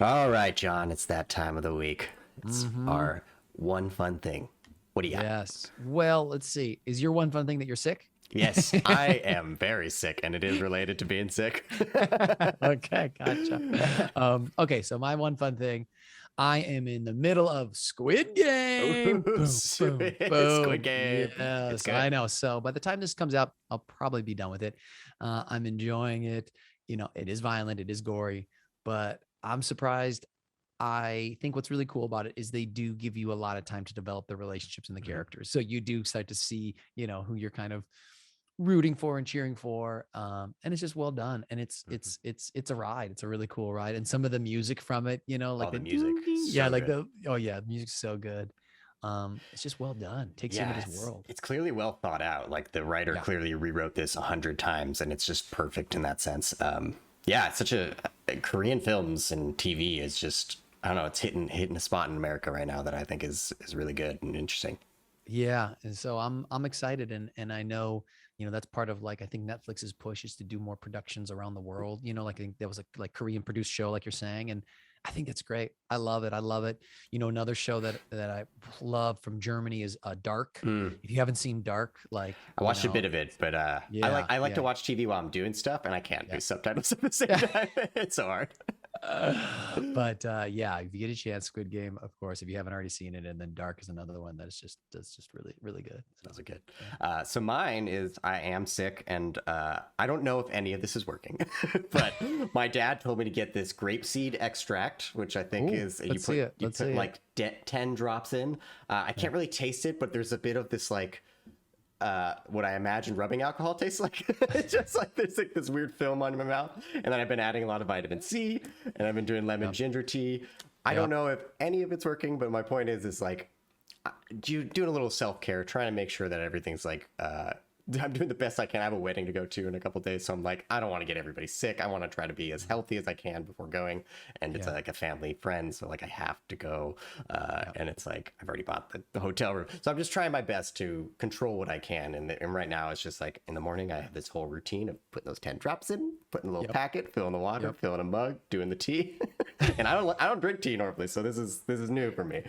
All right, John, it's that time of the week. It's our one fun thing. What do you got? Yes. Well, let's see. Is your one fun thing that you're sick? Yes, I am very sick, and it is related to being sick. Okay, gotcha. Okay, so my one fun thing, I am in the middle of Squid Game. Boom, boom, boom. Squid Game. It's Yes, good. I know. So by the time this comes out, I'll probably be done with it. I'm enjoying it. It is violent, it is gory, but I'm surprised. I think what's really cool about it is they do give you a lot of time to develop the relationships and the characters. So you do start to see, who you're kind of rooting for and cheering for. And it's just well done. And it's a ride. It's a really cool ride. And some of the music from it, like the music. yeah, So like good. the music's so good. It's just well done. Takes you into this world. It's clearly well thought out. Like the writer clearly rewrote this 100 times, and it's just perfect in that sense. It's such a Korean films and TV is just, I don't know, it's hitting a spot in America right now that I think is really good and interesting. Yeah, and so I'm excited, and I know, that's part of, like, I think Netflix's push is to do more productions around the world. Like, I think there was a Korean produced show, like you're saying, and I think it's great. I love it. I love it. Another show that I love from Germany is Dark. If you haven't seen Dark, like, I watched a bit of it, but I like to watch TV while I'm doing stuff, and I can't do subtitles at the same time. It's so hard. But if you get a chance, Squid Game, of course, if you haven't already seen it, and then Dark is another one that's just really, really good. Those are good. So mine is, I am sick, and I don't know if any of this is working, but my dad told me to get this grapeseed extract, which I think is you put like 10 drops in. I can't really taste it, but there's a bit of this like what I imagine rubbing alcohol tastes like. It's just like there's like this weird film on my mouth. And then I've been adding a lot of vitamin C, and I've been doing lemon ginger tea. I don't know if any of it's working, but my point is like doing a little self-care, trying to make sure that everything's like I'm doing the best I can. I have a wedding to go to in a couple of days, so I'm like, I don't want to get everybody sick. I want to try to be as healthy as I can before going. And it's like a family friend, so like I have to go. And it's like I've already bought the hotel room, so I'm just trying my best to control what I can. And right now, it's just like in the morning, I have this whole routine of putting those 10 drops in, putting a little packet, filling the water, filling a mug, doing the tea. And I don't drink tea normally, so this is new for me.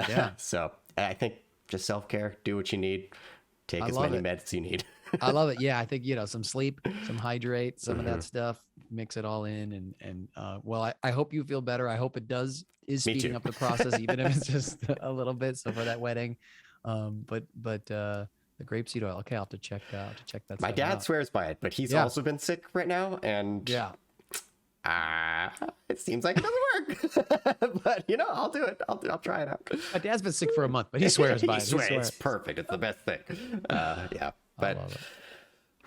Yeah. So I think just self-care, do what you need. Take as many meds as you need. I love it. Yeah, I think, some sleep, some hydrate, some of that stuff, mix it all in. And I hope you feel better. I hope it is speeding up the process, even if it's just a little bit. So for that wedding, but the grapeseed oil. Okay, I'll have to check that. My dad swears by it, but he's also been sick right now. And it seems like it doesn't work. But I'll do it. I'll try it out. My dad's been sick for a month, but he swears by it. He swears. It's perfect. It's the best thing. But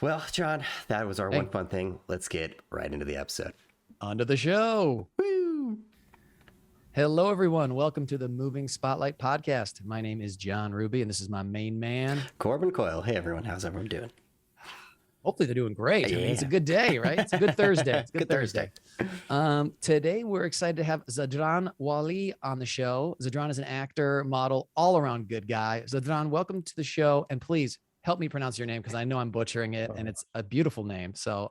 well, John, that was our one fun thing. Let's get right into the episode. On to the show. Woo! Hello, everyone. Welcome to the Moving Spotlight Podcast. My name is John Ruby, and this is my main man, Corbin Coyle. Hey, everyone. How's everyone doing? Hopefully they're doing great. I mean, it's a good day, right? It's a good Thursday. It's a good Thursday. Today, we're excited to have Zadran Wali on the show. Zadran is an actor, model, all-around good guy. Zadran, welcome to the show. And please help me pronounce your name, because I know I'm butchering it, and it's a beautiful name. So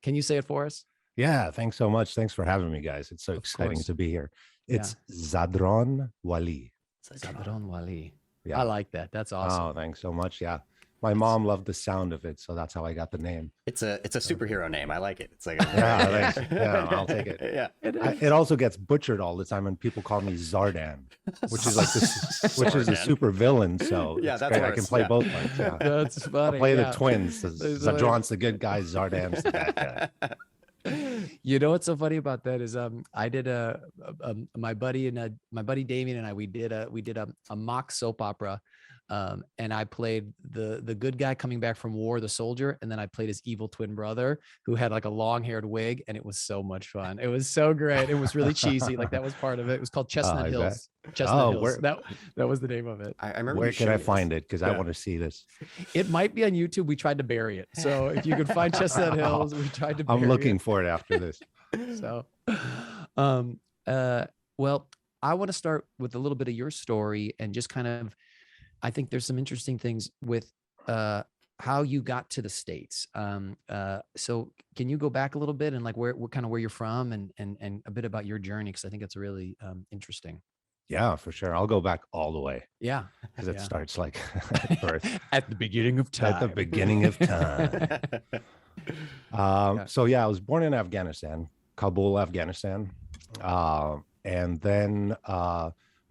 can you say it for us? Yeah, thanks so much. Thanks for having me, guys. It's so exciting to be here. It's Zadran Wali. Zadran Wali. Yeah. I like that. That's awesome. Oh, thanks so much. Yeah. My mom loved the sound of it, so that's how I got the name. It's a superhero name. I like it. It's like I'll take it. Yeah. It also gets butchered all the time, and people call me Zardan, which is like which is a super villain. So that's great. I can play both parts. Yeah. That's funny. I'll play the twins. Zadran's the good guy. Zardan's the bad guy. You know what's so funny about that is I did my buddy Damien and I we did a mock soap opera. And I played the good guy coming back from war, the soldier, and then I played his evil twin brother who had like a long-haired wig, and it was so much fun. It was so great. It was really cheesy. Like that was part of it. It was called Chestnut Hills. Chestnut Hills. That was the name of it. I remember. Where can I find it? Because I want to see this. It might be on YouTube. We tried to bury it. So if you could find Chestnut Hills, we tried to bury it. I'm looking for it after this. So, well, I want to start with a little bit of your story and just kind of, I think there's some interesting things with how how you got to the States. So can you go back a little bit and like where kind of where you're from and a bit about your journey? Cause I think it's really interesting. Yeah, for sure. I'll go back all the way Yeah. because it Yeah. starts like at birth, At the beginning of time. at the beginning of time. Yeah. So yeah, I was born in Afghanistan, Kabul, Afghanistan. And then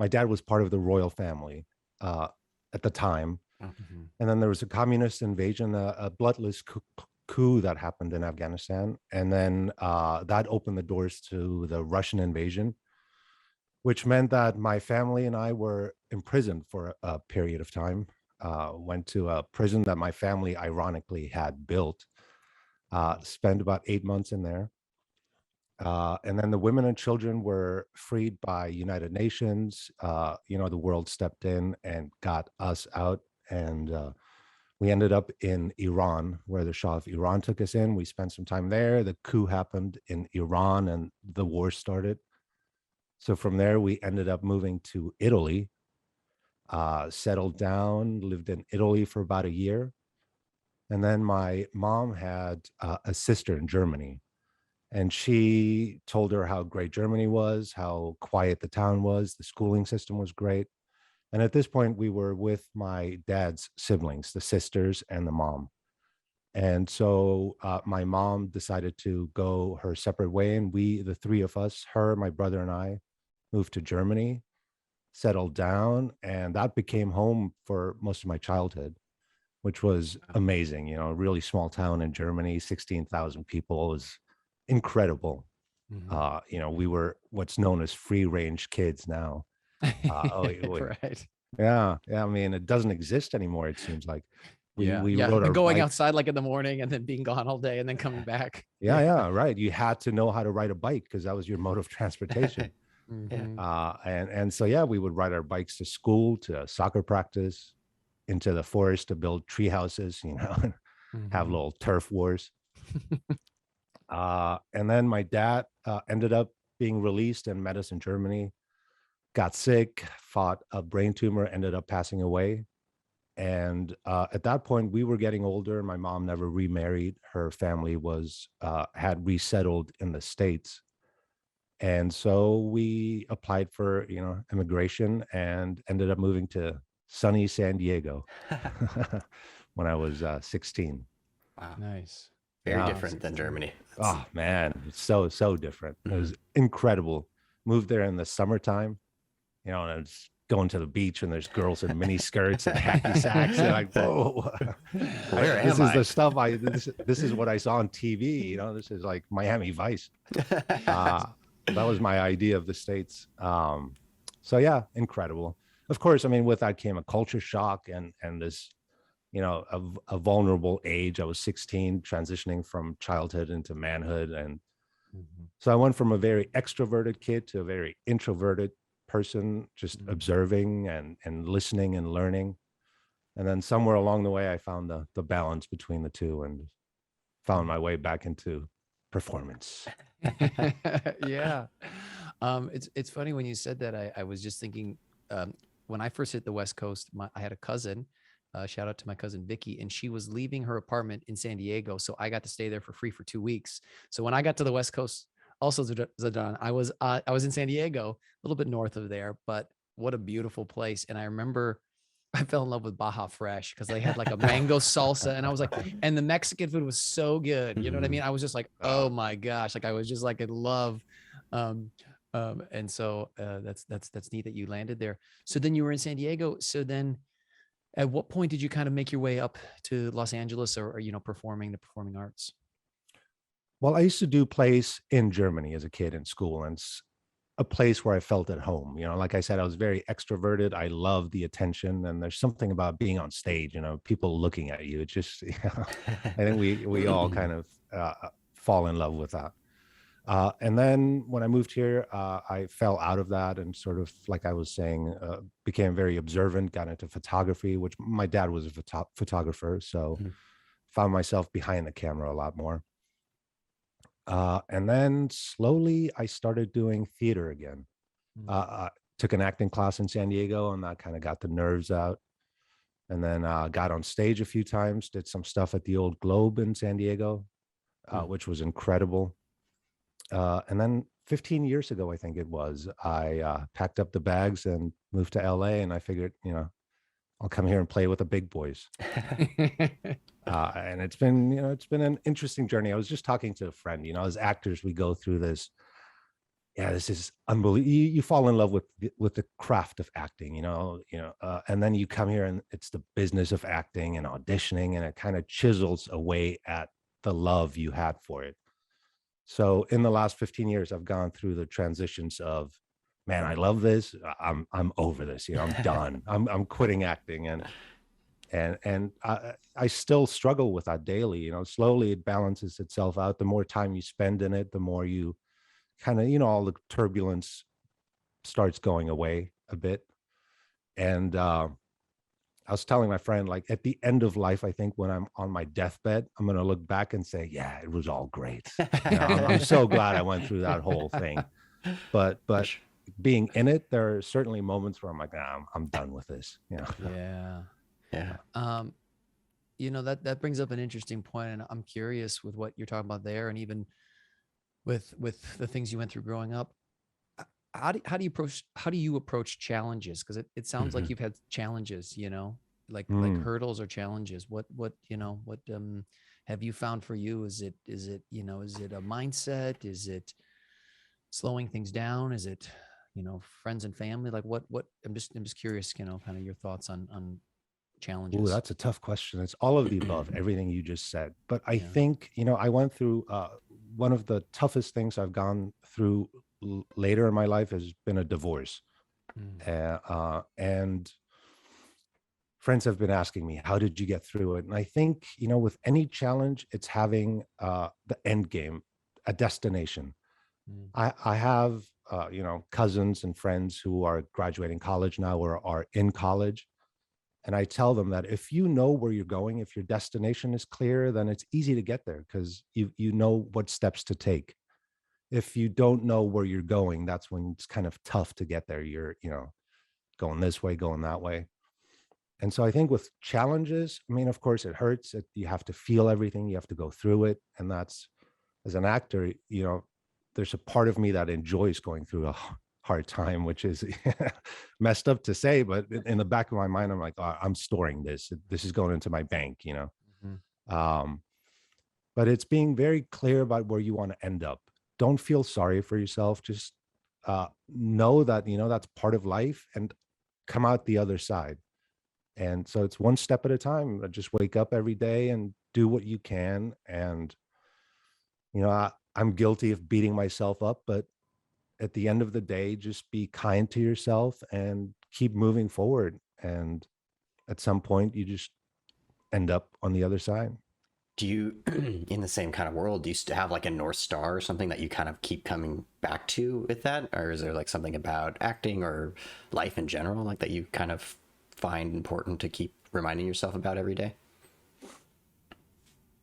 my dad was part of the royal family at the time. Mhm. And then there was a communist invasion, a bloodless coup that happened in Afghanistan. And then that opened the doors to the Russian invasion, which meant that my family and I were imprisoned for a period of time. Went to a prison that my family ironically had built, spent about 8 months in there. And then the women and children were freed by United Nations. The world stepped in and got us out. And we ended up in Iran, where the Shah of Iran took us in. We spent some time there. The coup happened in Iran and the war started. So from there, we ended up moving to Italy, settled down, lived in Italy for about a year. And then my mom had a sister in Germany. And she told her how great Germany was, how quiet the town was, the schooling system was great. And at this point, we were with my dad's siblings, the sisters and the mom. And so my mom decided to go her separate way. And we, the three of us, her, my brother, and I, moved to Germany, settled down. And that became home for most of my childhood, which was amazing. A really small town in Germany, 16,000 people is incredible. We were what's known as free range kids now. Right. Yeah. I mean, it doesn't exist anymore. It seems like we Yeah. rode our Going bikes. outside like in the morning and then being gone all day and then coming back. Yeah, right. You had to know how to ride a bike because that was your mode of transportation. Mhm. And so yeah, we would ride our bikes to school, to soccer practice, into the forest to build tree houses. Have Mhm. little turf wars. And then my dad ended up being released and met us in Germany, got sick, fought a brain tumor, ended up passing away. And at that point, we were getting older. My mom never remarried. Her family was had resettled in the States. And so we applied for, immigration and ended up moving to sunny San Diego when I was 16. Wow. Nice. Very Yeah. different than Germany. Oh man, it's so different. It was incredible. Moved there in the summertime, and it's going to the beach and there's girls in mini skirts and hacky sacks. And like, whoa, Where this am is I? the stuff this is what I saw on TV. This is like Miami Vice. That was my idea of the States. So yeah, incredible. Of course, I mean, with that came a culture shock and this, a vulnerable age. I was 16, transitioning from childhood into manhood. And so I went from a very extroverted kid to a very introverted person, just observing and listening and learning. And then somewhere along the way, I found the balance between the two and found my way back into performance. Yeah. It's funny when you said that. I was just thinking, when I first hit the West Coast, I had a cousin, shout out to my cousin Vicky, and she was leaving her apartment in San Diego. So I got to stay there for free for 2 weeks. So when I got to the West Coast, also Zadran, I was in San Diego, a little bit north of there, but what a beautiful place. And I remember I fell in love with Baja Fresh because they had like a mango salsa, and I was like, and the Mexican food was so good. You know what I mean? I was just like, oh my gosh, like I was just like in love. And so that's neat that you landed there. So then you were in San Diego. So then, at what point did you kind of make your way up to Los Angeles, or performing the performing arts? Well, I used to do plays in Germany as a kid in school, and it's a place where I felt at home. Like I said, I was very extroverted. I love the attention, and there's something about being on stage, people looking at you. It's just, I think we all kind of fall in love with that. And then when I moved here, I fell out of that and sort of, like I was saying, became very observant, got into photography, which my dad was a photographer. So found myself behind the camera a lot more. And then slowly I started doing theater again. I took an acting class in San Diego, and that kind of got the nerves out. and then got on stage a few times, did some stuff at the old Globe in San Diego, which was incredible. And then 15 years ago, I think it was, I packed up the bags and moved to LA, and I figured, I'll come here and play with the big boys. And it's been, it's been an interesting journey. I was just talking to a friend, as actors, we go through this. Yeah, this is unbelievable. You fall in love with the craft of acting, and then you come here and it's the business of acting and auditioning, and it kind of chisels away at the love you had for it. So in the last 15 years, I've gone through the transitions of, man, I love this. I'm over this. I'm done. I'm quitting acting, and I still struggle with that daily. Slowly it balances itself out. The more time you spend in it, the more you kind of, all the turbulence starts going away a bit. And I was telling my friend, like, at the end of life, I think when I'm on my deathbed, I'm going to look back and say, yeah, it was all great. I'm so glad I went through that whole thing. But being in it, there are certainly moments where I'm like, I'm done with this. Yeah. That brings up an interesting point, and I'm curious with what you're talking about there, and even with the things you went through growing up. How do you approach challenges? Because it sounds like you've had challenges, like hurdles or challenges. What have you found for you? Is it a mindset? Is it slowing things down? Is it friends and family? Like what I'm just curious, kind of your thoughts on challenges. Ooh, that's a tough question. It's all of the above, everything you just said. But I think, I went through one of the toughest things I've gone through later in my life has been a divorce. And friends have been asking me, how did you get through it? And I think, with any challenge, it's having the end game, a destination. I have, cousins and friends who are graduating college now or are in college. And I tell them that if you know where you're going, if your destination is clear, then it's easy to get there because you know what steps to take. If you don't know where you're going, that's when it's kind of tough to get there. You're, going this way, going that way. And so I think with challenges, I mean, of course it hurts. You have to feel everything. You have to go through it. And that's, as an actor, there's a part of me that enjoys going through a hard time, which is messed up to say, but in the back of my mind, I'm like, I'm storing this. This is going into my bank, but it's being very clear about where you want to end up. Don't feel sorry for yourself. Just know that, that's part of life, and come out the other side. And so it's one step at a time. Just wake up every day and do what you can. And, I'm guilty of beating myself up, but at the end of the day, just be kind to yourself and keep moving forward. And at some point, you just end up on the other side. Do you, in the same kind of world, do you still have like a North Star or something that you kind of keep coming back to with that? Or is there like something about acting or life in general, like that you kind of find important to keep reminding yourself about every day?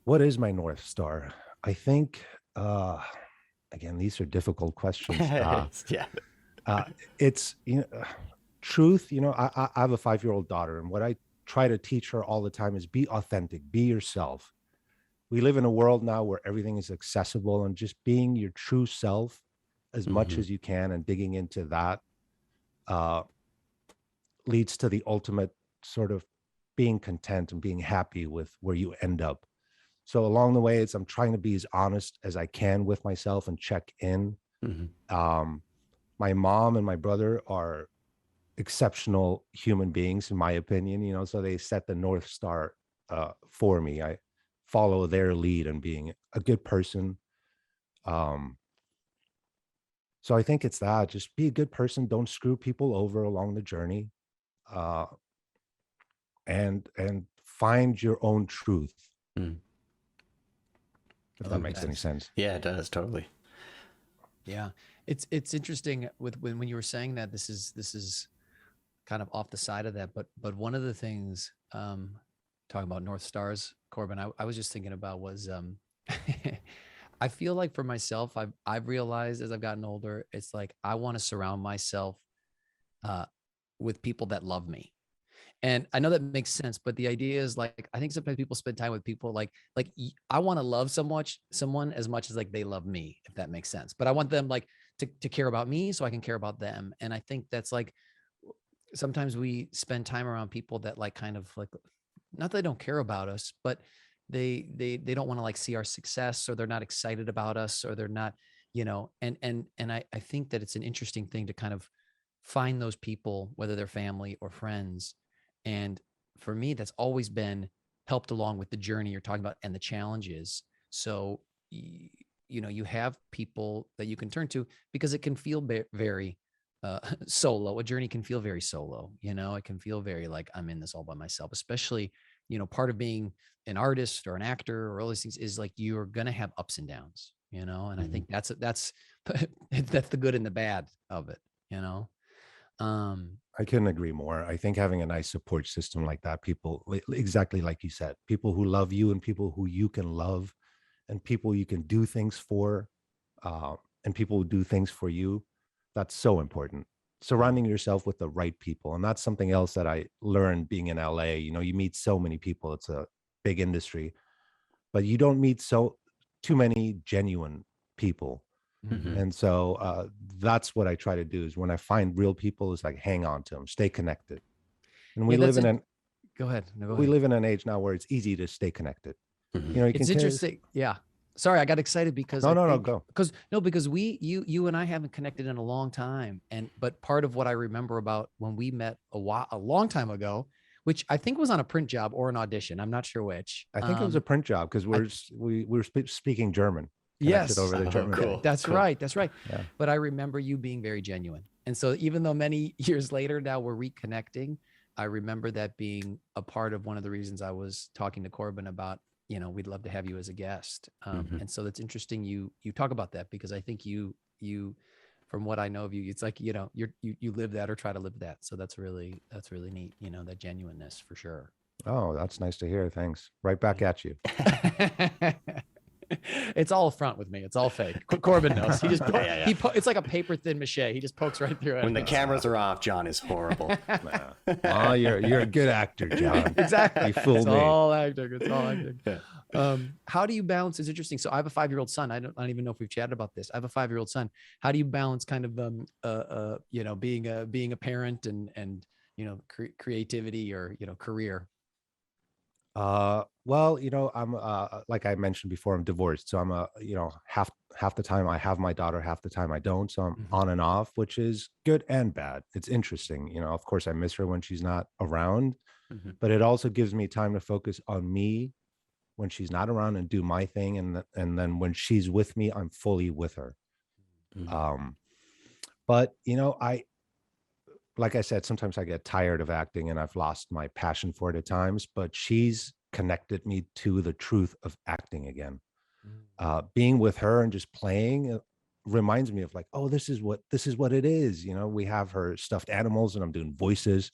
What is my North Star? I think, again, these are difficult questions. It's, truth. I have a 5-year-old daughter, and what I try to teach her all the time is be authentic, be yourself. We live in a world now where everything is accessible, and just being your true self as much as you can and digging into that leads to the ultimate sort of being content and being happy with where you end up. So along the way, I'm trying to be as honest as I can with myself and check in. My mom and my brother are exceptional human beings, in my opinion, so they set the North Star for me. I follow their lead in being a good person. So I think it's that, just be a good person. Don't screw people over along the journey. And find your own truth. If that makes any sense. Yeah, it does. Totally. Yeah. It's interesting when you were saying that, this is kind of off the side of that, but one of the things, talking about North Stars, Corbin, I was just thinking about was, I feel like for myself, I've realized as I've gotten older, it's like, I want to surround myself, with people that love me. And I know that makes sense, but the idea is like, I think sometimes people spend time with people I want to love someone as much as like they love me, if that makes sense. But I want them like to care about me so I can care about them. And I think that's like, sometimes we spend time around people that like kind of like, not that they don't care about us, but they don't want to like see our success, or they're not excited about us, or they're not, and I think that it's an interesting thing to kind of find those people, whether they're family or friends. And for me, that's always been helped along with the journey you're talking about and the challenges. So, you have people that you can turn to, because it can feel very solo. A journey can feel very solo. It can feel very like I'm in this all by myself, especially, part of being an artist or an actor or all these things is like, you're going to have ups and downs, and I think that's that's the good and the bad of it. I couldn't agree more. I think having a nice support system like that, people exactly like you said, people who love you and people who you can love, and people you can do things for, and people who do things for you, that's so important. Surrounding yourself with the right people. And that's something else that I learned being in LA. You meet so many people. It's a big industry, but you don't meet too many genuine people. Mm-hmm. And so that's what I try to do, is when I find real people, is like hang on to them, stay connected. And we live in an go ahead. No, go we ahead. live in an age now where it's easy to stay connected. Mm-hmm. You It's can interesting. Yeah. Sorry, I got excited because no, go. Because you and I haven't connected in a long time. But part of what I remember about when we met a long time ago, which I think was on a print job or an audition, I'm not sure which. I think it was a print job, because we were speaking German. Yes. Over the German. Cool. That's cool. right. That's right. Yeah. But I remember you being very genuine. And so even though many years later now we're reconnecting, I remember that being a part of one of the reasons I was talking to Corbin about, we'd love to have you as a guest. And so that's interesting. You talk about that, because I think you, from what I know of you, it's like, you live that or try to live that. So that's really neat. That genuineness for sure. Oh, that's nice to hear. Thanks. Right back at you. It's all front with me. It's all fake. Corbin knows. He just it's like a paper thin mache. He just pokes right through it. When the cameras are off, John is horrible. Oh, you're a good actor, John. Exactly. You fooled me. It's all acting. Yeah. How do you balance? It's interesting. So I have a 5-year-old son. I don't even know if we've chatted about this. I have a 5-year-old son. How do you balance kind of being a parent and creativity or career? Well, I'm like I mentioned before, I'm divorced, so I'm half the time I have my daughter, half the time I don't, so I'm on and off, which is good and bad. It's interesting. Of course I miss her when she's not around, but it also gives me time to focus on me when she's not around and do my thing, and then when she's with me, I'm fully with her. But like I said, sometimes I get tired of acting and I've lost my passion for it at times, but she's connected me to the truth of acting again. Being with her and just playing reminds me of like, oh, this is what it is. We have her stuffed animals and I'm doing voices,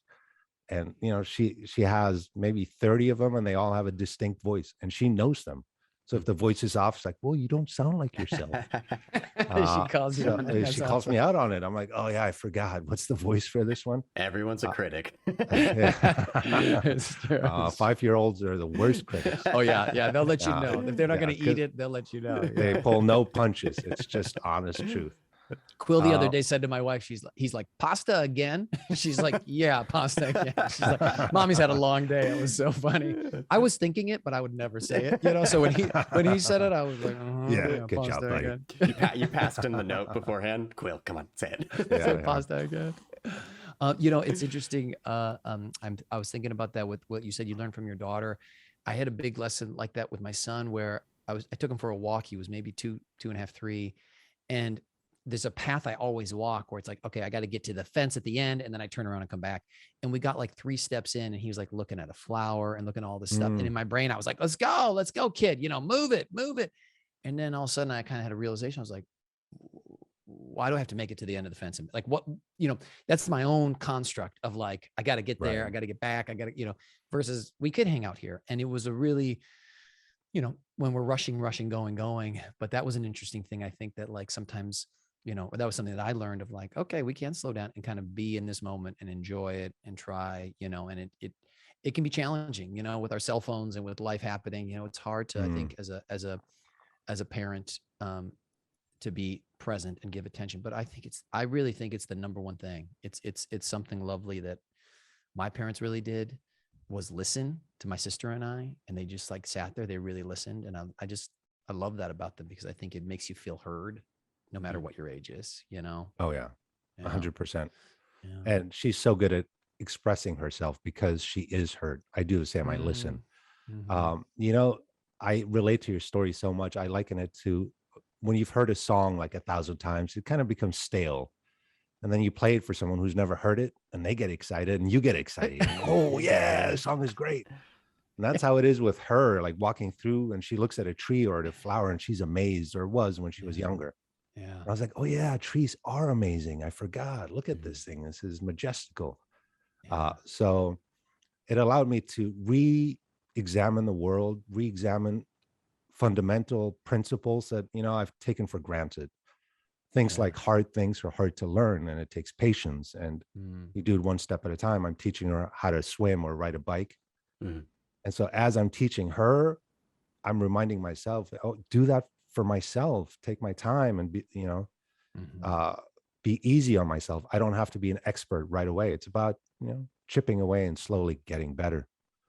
and she has maybe 30 of them and they all have a distinct voice and she knows them. So if the voice is off, it's like, well, you don't sound like yourself. She calls you on it. She calls me out on it. I'm like, oh yeah, I forgot. What's the voice for this one? Everyone's a critic. 5-year-olds are the worst critics. Oh yeah. They'll let you know. If they're not going to eat it, they'll let you know. They pull no punches. It's just honest truth. Quill the other day said to my wife, he's like, pasta again? She's like, yeah, pasta again. She's like, Mommy's had a long day. It was so funny. I was thinking it, but I would never say it, So when he said it, I was like, yeah, good job, buddy. Again. You passed him the note beforehand. Quill, come on, say it. Say pasta again. It's interesting. I was thinking about that with what you said you learned from your daughter. I had a big lesson like that with my son where I took him for a walk. He was maybe 2.5, 3. And there's a path I always walk where it's like, okay, I got to get to the fence at the end. And then I turn around and come back. And we got like 3 steps in and he was like looking at a flower and looking at all this stuff. And in my brain, I was like, let's go, kid, move it. And then all of a sudden I kind of had a realization. I was like, why do I have to make it to the end of the fence? And like, what, that's my own construct of like, I got to get there. Right. I got to get back. I got to, versus we could hang out here. And it was a really, when we're rushing, going, but that was an interesting thing. I think that like sometimes that was something that I learned of like, okay, we can slow down and kind of be in this moment and enjoy it and try, and it can be challenging, with our cell phones and with life happening, it's hard to, I think as a parent, to be present and give attention. But I really think it's the number one thing. It's something lovely that my parents really did, was listen to my sister and I, and they just like sat there, they really listened. And I love that about them, because I think it makes you feel heard no matter what your age is, Oh yeah, Yeah. 100%. Yeah. And she's so good at expressing herself because she is heard. I do the same. I listen. Mhm. I relate to your story so much. I liken it to when you've heard a song like 1,000 times, it kind of becomes stale. And then you play it for someone who's never heard it, and they get excited and you get excited. Like, oh yeah, the song is great. And that's how it is with her, like walking through, and she looks at a tree or at a flower and she's amazed, or was when she was younger. Yeah. And I was like, oh yeah, trees are amazing. I forgot. Look at Mhm. this thing. This is majestical. Yeah. So it allowed me to re-examine the world, re-examine fundamental principles that, I've taken for granted. Things Yeah. like hard things are hard to learn, and it takes patience, and Mm. you do it one step at a time. I'm teaching her how to swim or ride a bike. Mhm. And so as I'm teaching her, I'm reminding myself, oh, do that for myself. Take my time and Mhm. uh, be easy on myself. I don't have to be an expert right away. It's about, chipping away and slowly getting better.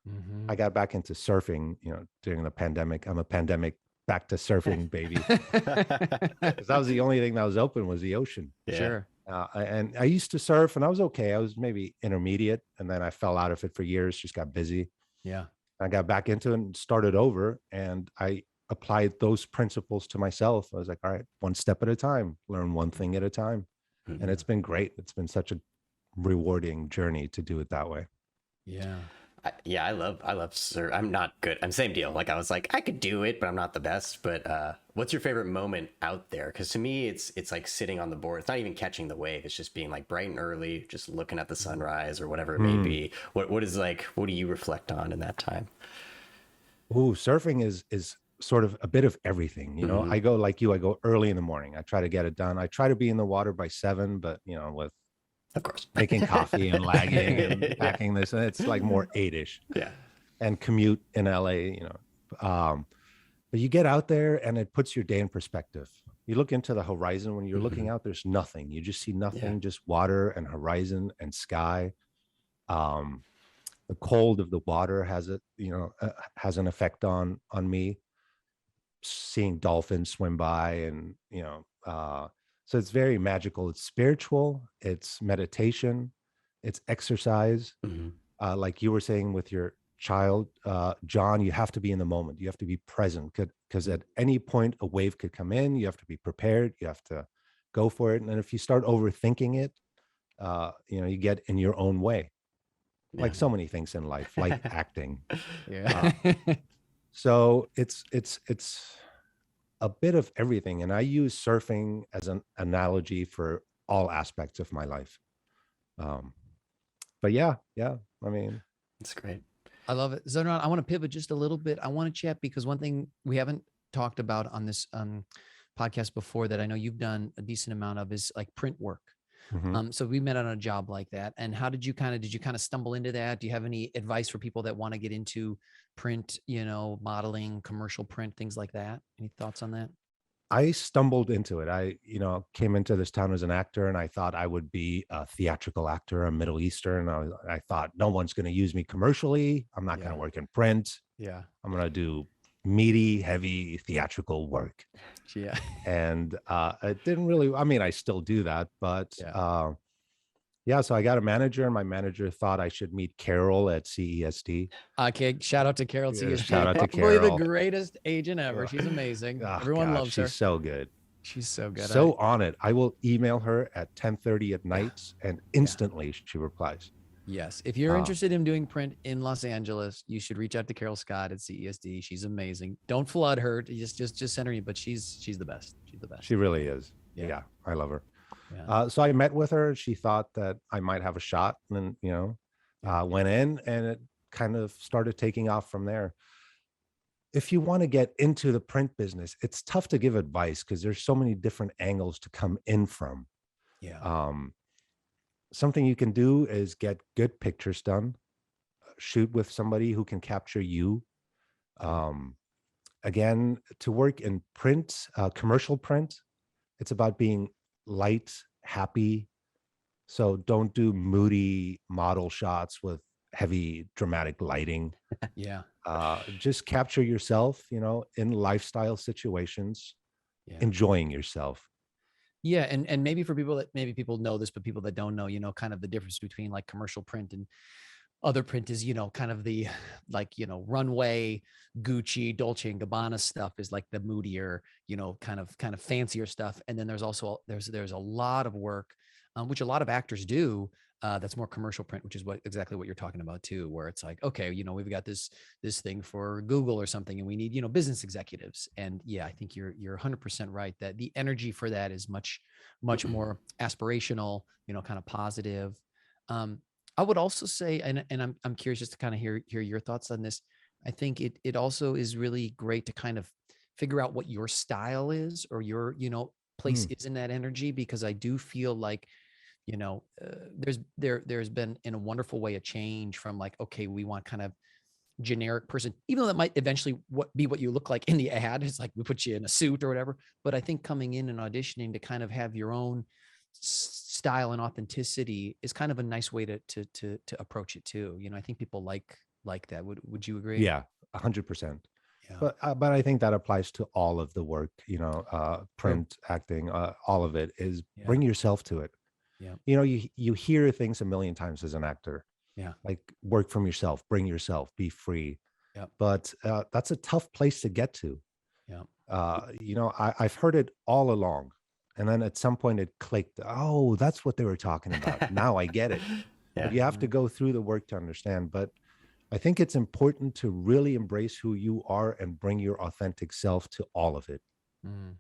I Mhm. got back into surfing, during the pandemic. I'm a pandemic back to surfing baby, because that was the only thing that was open, was the ocean. Yeah. Sure. And I used to surf and I was okay. I was maybe intermediate, and then I fell out of it for years, just got busy. Yeah. I got back into it and started over, and I applied those principles to myself. I was like, all right, one step at a time, learn one thing at a time. And Mhm. it's been great. It's been such a rewarding journey to do it that way. Yeah. Yeah, I love surf. I'm not good. I'm same deal. Like I was like, I could do it, but I'm not the best. But what's your favorite moment out there? Because to me, it's like sitting on the board. It's not even catching the wave. It's just being like bright and early, just looking at the sunrise or whatever it may Hmm. be. What do you reflect on in that time? Ooh, surfing is sort of a bit of everything. Hmm. I go like you, I go early in the morning. I try to get it done. I try to be in the water by 7, but with Of course. making coffee and lagging and Yeah. packing this, and it's like more 8ish, Yeah. and commute in LA, but you get out there and it puts your day in perspective. You look into the horizon. When you're looking Hmm. out, there's nothing. You just see Yeah. nothing, just water and horizon and sky. Um, the cold of the water has an effect on me. Seeing dolphins swim by, and so it's very magical. It's spiritual. It's meditation. It's exercise. Hmm. Like you were saying with your child, John, you have to be in the moment. You have to be present, because at any point a wave could come in. You have to be prepared. You have to go for it. And if you start overthinking it, you get in your own way, Yeah. like so many things in life, like acting. Yeah. So it's a bit of everything, and I use surfing as an analogy for all aspects of my life. Um, but yeah, I mean, That's great. I love it. Zadran, I want to pivot just a little bit. I want to chat, because one thing we haven't talked about on this podcast before, that I know you've done a decent amount of, is like print work. mhm. So we met on a job like that. And how did you kind of stumble into that? Do you have any advice for people that want to get into print, modeling, commercial print, things like that? Any thoughts on that? I stumbled into it. I, came into this town as an actor, and I thought I would be a theatrical actor, a Middle Eastern. I thought no one's going to use me commercially. I'm not going Yeah. to work in print. Yeah. I'm going to do meaty, heavy theatrical work. Yeah. And it didn't really, I mean, I still do that, but Yeah. yeah, so I got a manager, and my manager thought I should meet Carol at CESD. Okay. Shout out to Carol Yeah, CSD. shout out to Probably the Carol. greatest agent ever. Ugh. She's amazing. Oh Everyone God, loves she's her. so good. She's so good. So on it. I will email her at 10:30 at night, and instantly she replies. Yes. If you're Uh, interested in doing print in Los Angeles, you should reach out to Carol Scott at CESD. She's amazing. Don't flood her. Just send her, but she's the best. She's the best. she really is. Yeah. Yeah, I love her. Yeah. So I met with her. She thought that I might have a shot, and Yeah. went in, and it kind of started taking off from there. if you want to get into the print business, it's tough to give advice because there's so many different angles to come in from. Yeah. Um, Something you can do is get good pictures done, shoot with somebody who can capture you. Um, Again, to work in print, commercial print, it's about being light, happy. So don't do moody model shots with heavy dramatic lighting. Yeah. Just capture yourself, in lifestyle situations, Yeah. enjoying yourself. Yeah, and maybe for people that maybe people know this, but people that don't know, kind of the difference between like commercial print and other print is, kind of the like, runway, Gucci, Dolce and Gabbana stuff is like the moodier, kind of fancier stuff. And then there's also there's a lot of work, which a lot of actors do. That's more commercial print, which is exactly what you're talking about too, where it's like, okay, we've got this thing for Google or something, and we need business executives. And yeah, I think you're 100% right that the energy for that is much more aspirational, kind of positive. Um, I would also say, and I'm curious just to kind of hear your thoughts on this. I think it also is really great to kind of figure out what your style is or your place Mm, is in that energy, because I do feel like there's been in a wonderful way a change from like, okay, we want kind of generic person, even though that might eventually be what you look like in the ad. It's like we put you in a suit or whatever. But I think coming in and auditioning to kind of have your own style and authenticity is kind of a nice way to approach it too. I think people like that. Would you agree? yeah, 100%. Yeah. But I think that applies to all of the work, True. print, acting, all of it is Yeah. bring yourself to it. Yeah. You hear things a million times as an actor, Yeah. like work from yourself, bring yourself, be free. Yeah. But that's a tough place to get to. Yeah. I've heard it all along. And then at some point it clicked. Oh, that's what they were talking about. Now I get it. But Yeah. you have to go through the work to understand. But I think it's important to really embrace who you are and bring your authentic self to all of it,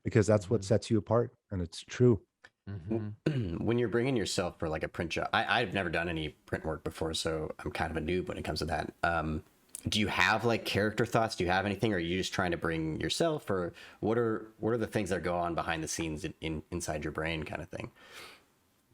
because that's what Mm-hmm. sets you apart. And it's true. Mm-hmm. When you're bringing yourself for like a print job, I've never done any print work before, so I'm kind of a noob when it comes to that. Do you have like character thoughts? Do you have anything, or are you just trying to bring yourself, or what are the things that go on behind the scenes inside your brain, kind of thing?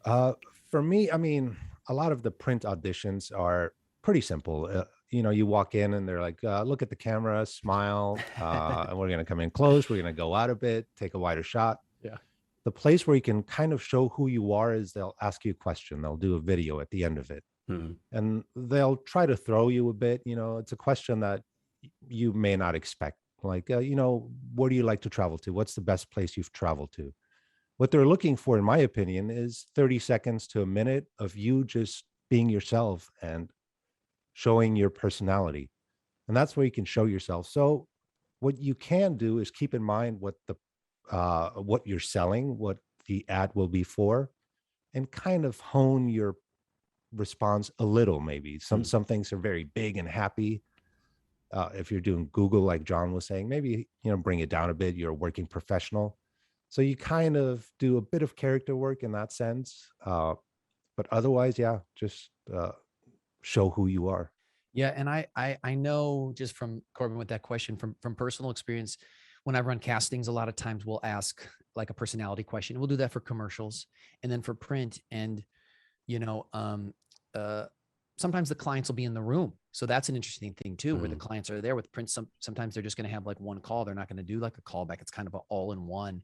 Uh, for me, I mean, a lot of the print auditions are pretty simple. You walk in and they're like, look at the camera, smile, and we're going to come in close. We're going to go out a bit, take a wider shot. Yeah. The place where you can kind of show who you are is they'll ask you a question. They'll do a video at the end of it, Hmm. and they'll try to throw you a bit. It's a question that you may not expect. Like, where do you like to travel to? What's the best place you've traveled to? What they're looking for, in my opinion, is 30 seconds to a minute of you just being yourself and showing your personality. And that's where you can show yourself. So what you can do is keep in mind what you're selling, what the ad will be for, and kind of hone your response a little. Maybe some things are very big and happy. If you're doing Google, like John was saying, maybe bring it down a bit. You're a working professional, so you kind of do a bit of character work in that sense. But otherwise, yeah, just show who you are. Yeah, and I know just from Corbin with that question from personal experience, when I run castings, a lot of times we'll ask like a personality question. We'll do that for commercials and then for print. And you know, um, uh, sometimes the clients will be in the room, so that's an interesting thing too, where the clients are there. With print, sometimes they're just going to have like one call. They're not going to do like a callback. It's kind of an all in one.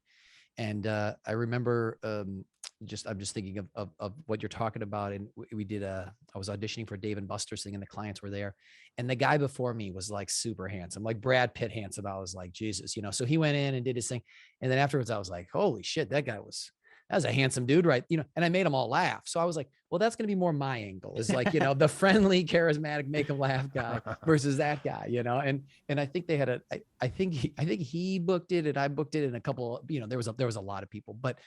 And I remember I'm just thinking of what you're talking about. And we did I was auditioning for Dave and Buster's thing, and the clients were there. And the guy before me was like super handsome, like Brad Pitt handsome. I was like, Jesus, so he went in and did his thing. And then afterwards I was like, holy shit, that was a handsome dude, right? And I made them all laugh. So I was like, well, that's going to be more my angle, is like, the friendly, charismatic, make them laugh guy versus that guy, and I think they had I think he booked it and I booked it, and a couple, there was a lot of people, but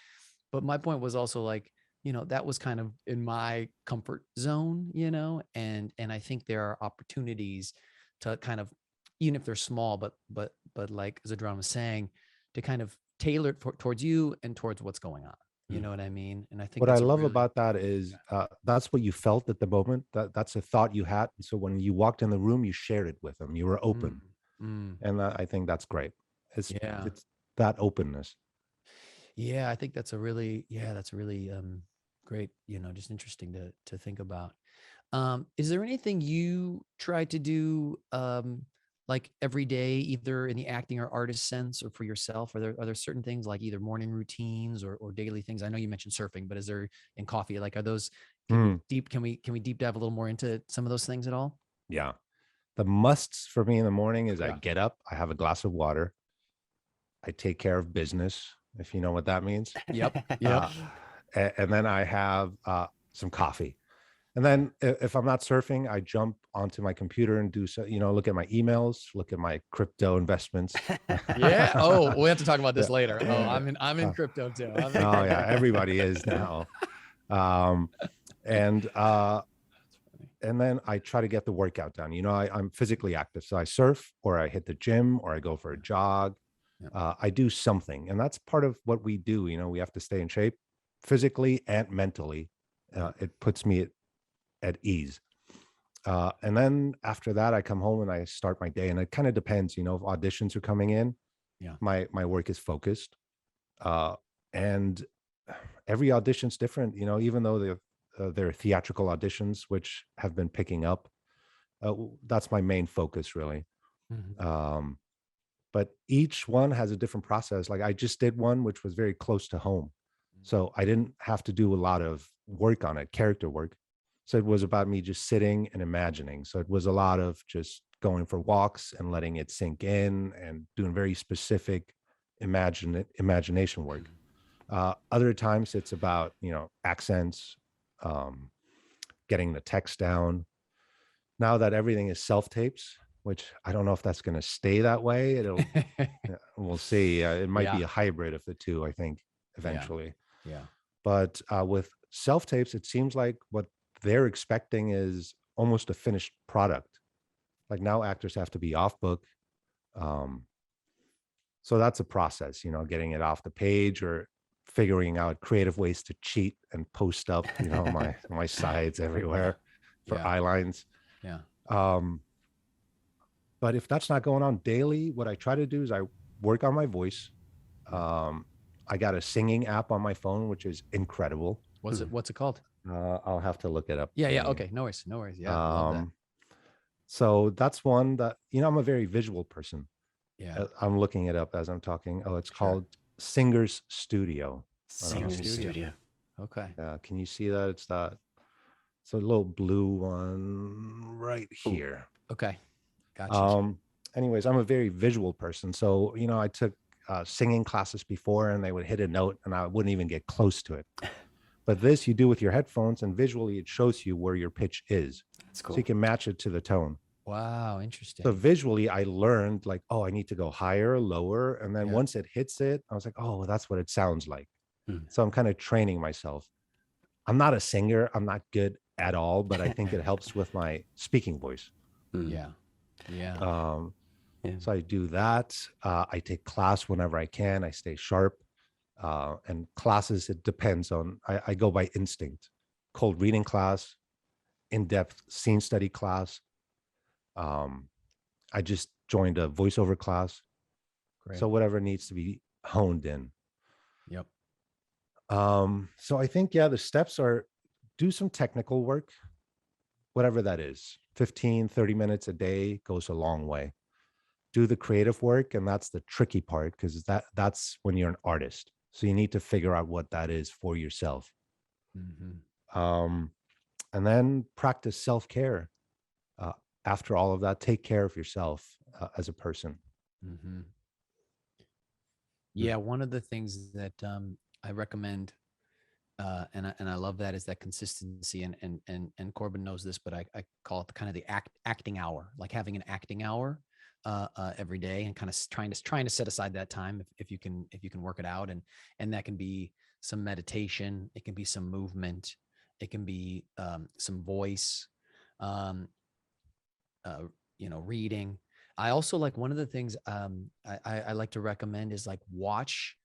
my point was also like, that was kind of in my comfort zone, and I think there are opportunities to kind of, even if they're small, but like Zadran was saying, to kind of tailor it towards you and towards what's going on. You know what I mean? And I think What I that's a love really, about that is that's what you felt at the moment. That's a thought you had. So when you walked in the room, you shared it with them. You were mm, open. And I think that's great. Yeah. It's that openness. Yeah, I think that's a really, great, just interesting to think about. Is there anything you try to do like every day, either in the acting or artist sense or for yourself? Are there certain things like either morning routines or daily things? I know you mentioned surfing, but is there in coffee, like are those can we deep dive a little more into some of those things at all? Yeah. The musts for me in the morning is I Yeah. get up, I have a glass of water, I take care of business, if you know what that means. Yep. Uh, and then I have some coffee. And then if I'm not surfing, I jump onto my computer and do so, look at my emails, look at my crypto investments. Yeah. Oh, we have to talk about this Yeah. later. Oh, I'm in crypto too. Oh yeah, everybody is now. Um, and uh, and then I try to get the workout done. I'm physically active, so I surf or I hit the gym or I go for a jog. I do something, and that's part of what we do. We have to stay in shape physically and mentally. It puts me at ease. And then after that, I come home and I start my day, and it kind of depends. If auditions are coming in, Yeah. my work is focused, and every audition's different. Even though they're theatrical auditions, which have been picking up. That's my main focus, really. Um, but each one has a different process. Like I just did one which was very close to home, so I didn't have to do a lot of work on it, character work. So it was about me just sitting and imagining. So it was a lot of just going for walks and letting it sink in and doing very specific imagination work. Other times it's about accents, um, getting the text down. Now that everything is self tapes, which I don't know if that's going to stay that way. We'll see. It might be a hybrid of the two, I think, eventually. Yeah. But with self tapes, it seems like what they're expecting is almost a finished product. Like now actors have to be off book. Um, so that's a process, getting it off the page or figuring out creative ways to cheat and post up, my sides everywhere for eye lines. Yeah. But if that's not going on daily, what I try to do is I work on my voice. I got a singing app on my phone, which is incredible. What's it called? I'll have to look it up. Yeah. Okay. No worries. Yeah. I love that. So that's one that, I'm a very visual person. Yeah. I'm looking it up as I'm talking. Oh, it's called Singer's Studio. Singer's Studio. Okay. Can you see that? It's a little blue one right here. Okay. Gotcha. Anyways, I'm a very visual person. So, I took singing classes before and they would hit a note and I wouldn't even get close to it. But this you do with your headphones and visually it shows you where your pitch is. That's cool. So you can match it to the tone. Wow. Interesting. So visually I learned like, oh, I need to go higher, lower. And then once it hits it, I was like, oh, that's what it sounds like. So I'm kind of training myself. I'm not a singer. I'm not good at all, but I think it helps with my speaking voice. Yeah. So I do that. I take class whenever I can. I stay sharp. And classes, it depends on, I go by instinct. Cold reading class, in-depth scene study class. I just joined a voiceover class. Great. So whatever needs to be honed in. Yep. So I think, the steps are do some technical work, whatever that is. 15, 30 minutes a day goes a long way. Do the creative work, and that's the tricky part because that's when you're an artist. So you need to figure out what that is for yourself. And then practice self-care. After all of that, take care of yourself as a person. Yeah, one of the things that I recommend, and I love that, is that consistency. And Corbin knows this, but I call it kind of the acting hour, like having an acting hour every day, and kind of trying to set aside that time if you can work it out, and that can be some meditation, it can be some movement, it can be some voice, reading. I also like, one of the things I like to recommend is like watch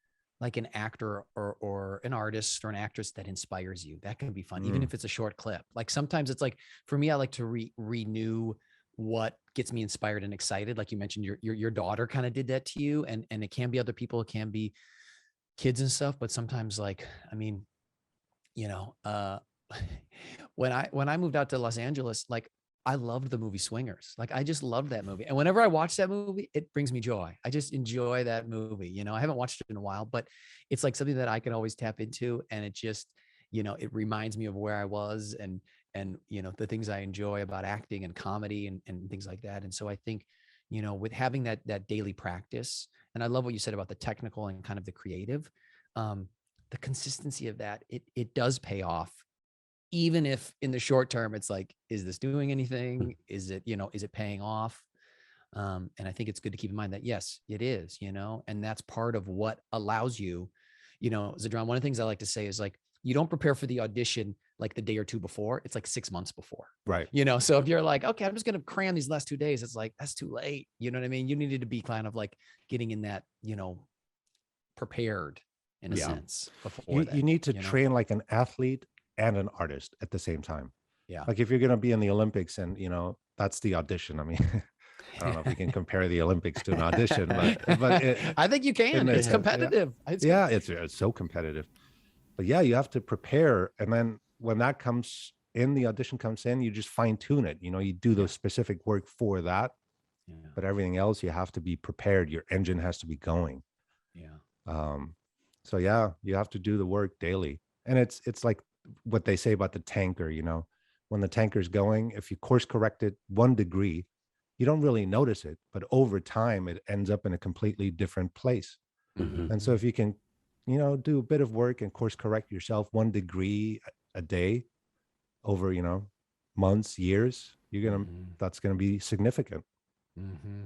like an actor or an artist or an actress that inspires you. That can be fun, even if it's a short clip. Like sometimes it's like, for me, I like to renew what gets me inspired and excited. Like you mentioned, your daughter kind of did that to you, and it can be other people, it can be kids and stuff. But sometimes, like, I mean, you know, when I moved out to Los Angeles, like I loved the movie Swingers. Like I just loved that movie. And whenever I watch that movie, it brings me joy. I just enjoy that movie. You know, I haven't watched it in a while, but it's like something that I can always tap into. And it just, you know, it reminds me of where I was and, you know, the things I enjoy about acting and comedy and things like that. And so I think, you know, with having that daily practice, and I love what you said about the technical and kind of the creative, the consistency of that, it does pay off. Even if in the short term, it's like, is this doing anything? Is it, you know, is it paying off? And I think it's good to keep in mind that, yes, it is, you know, and that's part of what allows you, you know, Zadran, one of the things I like to say is like, you don't prepare for the audition like the day or two before. It's like 6 months before. Right. You know, so if you're like, okay, I'm just going to cram these last 2 days, it's like, that's too late. You know what I mean? You needed to be kind of like getting in that, you know, prepared in a sense before you need to train like an athlete and an artist at the same time. Yeah. Like if you're going to be in the Olympics and, you know, that's the audition. I mean, I don't know if we can compare the Olympics to an audition, but I think you can. It's competitive. Yeah, it's so competitive. But yeah, you have to prepare. And then when that comes in, the audition comes in, you just fine tune it. You know, you do the specific work for that. Yeah. But everything else, you have to be prepared. Your engine has to be going. Yeah. So yeah, you have to do the work daily. And it's like what they say about the tanker, you know, when the tanker's going, if you course correct it 1 degree, you don't really notice it, but over time it ends up in a completely different place. Mm-hmm. And so if you can, you know, do a bit of work and course correct yourself 1 degree a day over, you know, months, years, you're going to, that's going to be significant. Mm-hmm.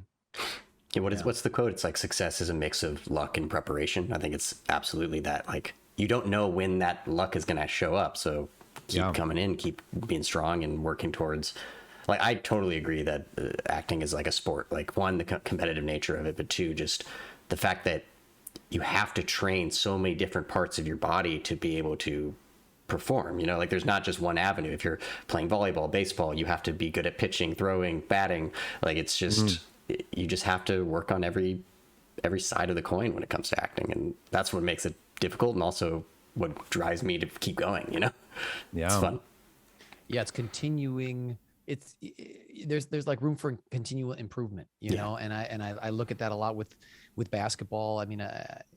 Yeah, what's the quote? It's like success is a mix of luck and preparation. I think it's absolutely that. Like you don't know when that luck is going to show up. So keep coming in, keep being strong and working towards, like, I totally agree that acting is like a sport. Like one, the competitive nature of it, but two, just the fact that you have to train so many different parts of your body to be able to perform, you know, like there's not just one avenue. If you're playing volleyball, baseball, you have to be good at pitching, throwing, batting. Like it's just, you just have to work on every side of the coin when it comes to acting. And that's what makes it difficult. And also what drives me to keep going, you know? Yeah. It's fun. Yeah. It's continuing. There's like room for continual improvement, you know? And I look at that a lot with basketball. I mean,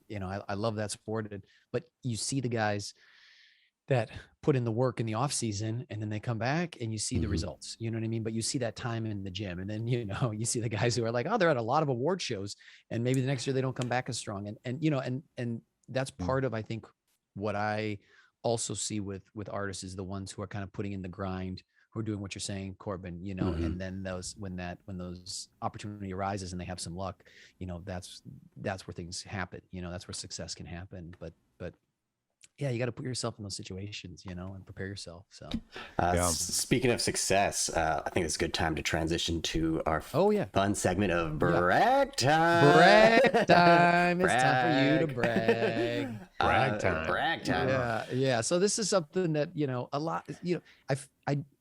you know, I love that sport, but you see the guys that put in the work in the off season and then they come back and you see the results, you know what I mean? But you see that time in the gym and then, you know, you see the guys who are like, oh, they're at a lot of award shows and maybe the next year they don't come back as strong. And, you know, and that's part of, I think what I also see with artists is the ones who are kind of putting in the grind, who are doing what you're saying, Corbin, you know, and then when those opportunity arises and they have some luck, you know, that's where things happen, you know, that's where success can happen. But yeah, you got to put yourself in those situations, you know, and prepare yourself. So, speaking of success, I think it's a good time to transition to our fun segment of brag time. Brag time. It's time for you to brag. Brag time. Brag time. Yeah. So this is something that, you know, a lot, you know,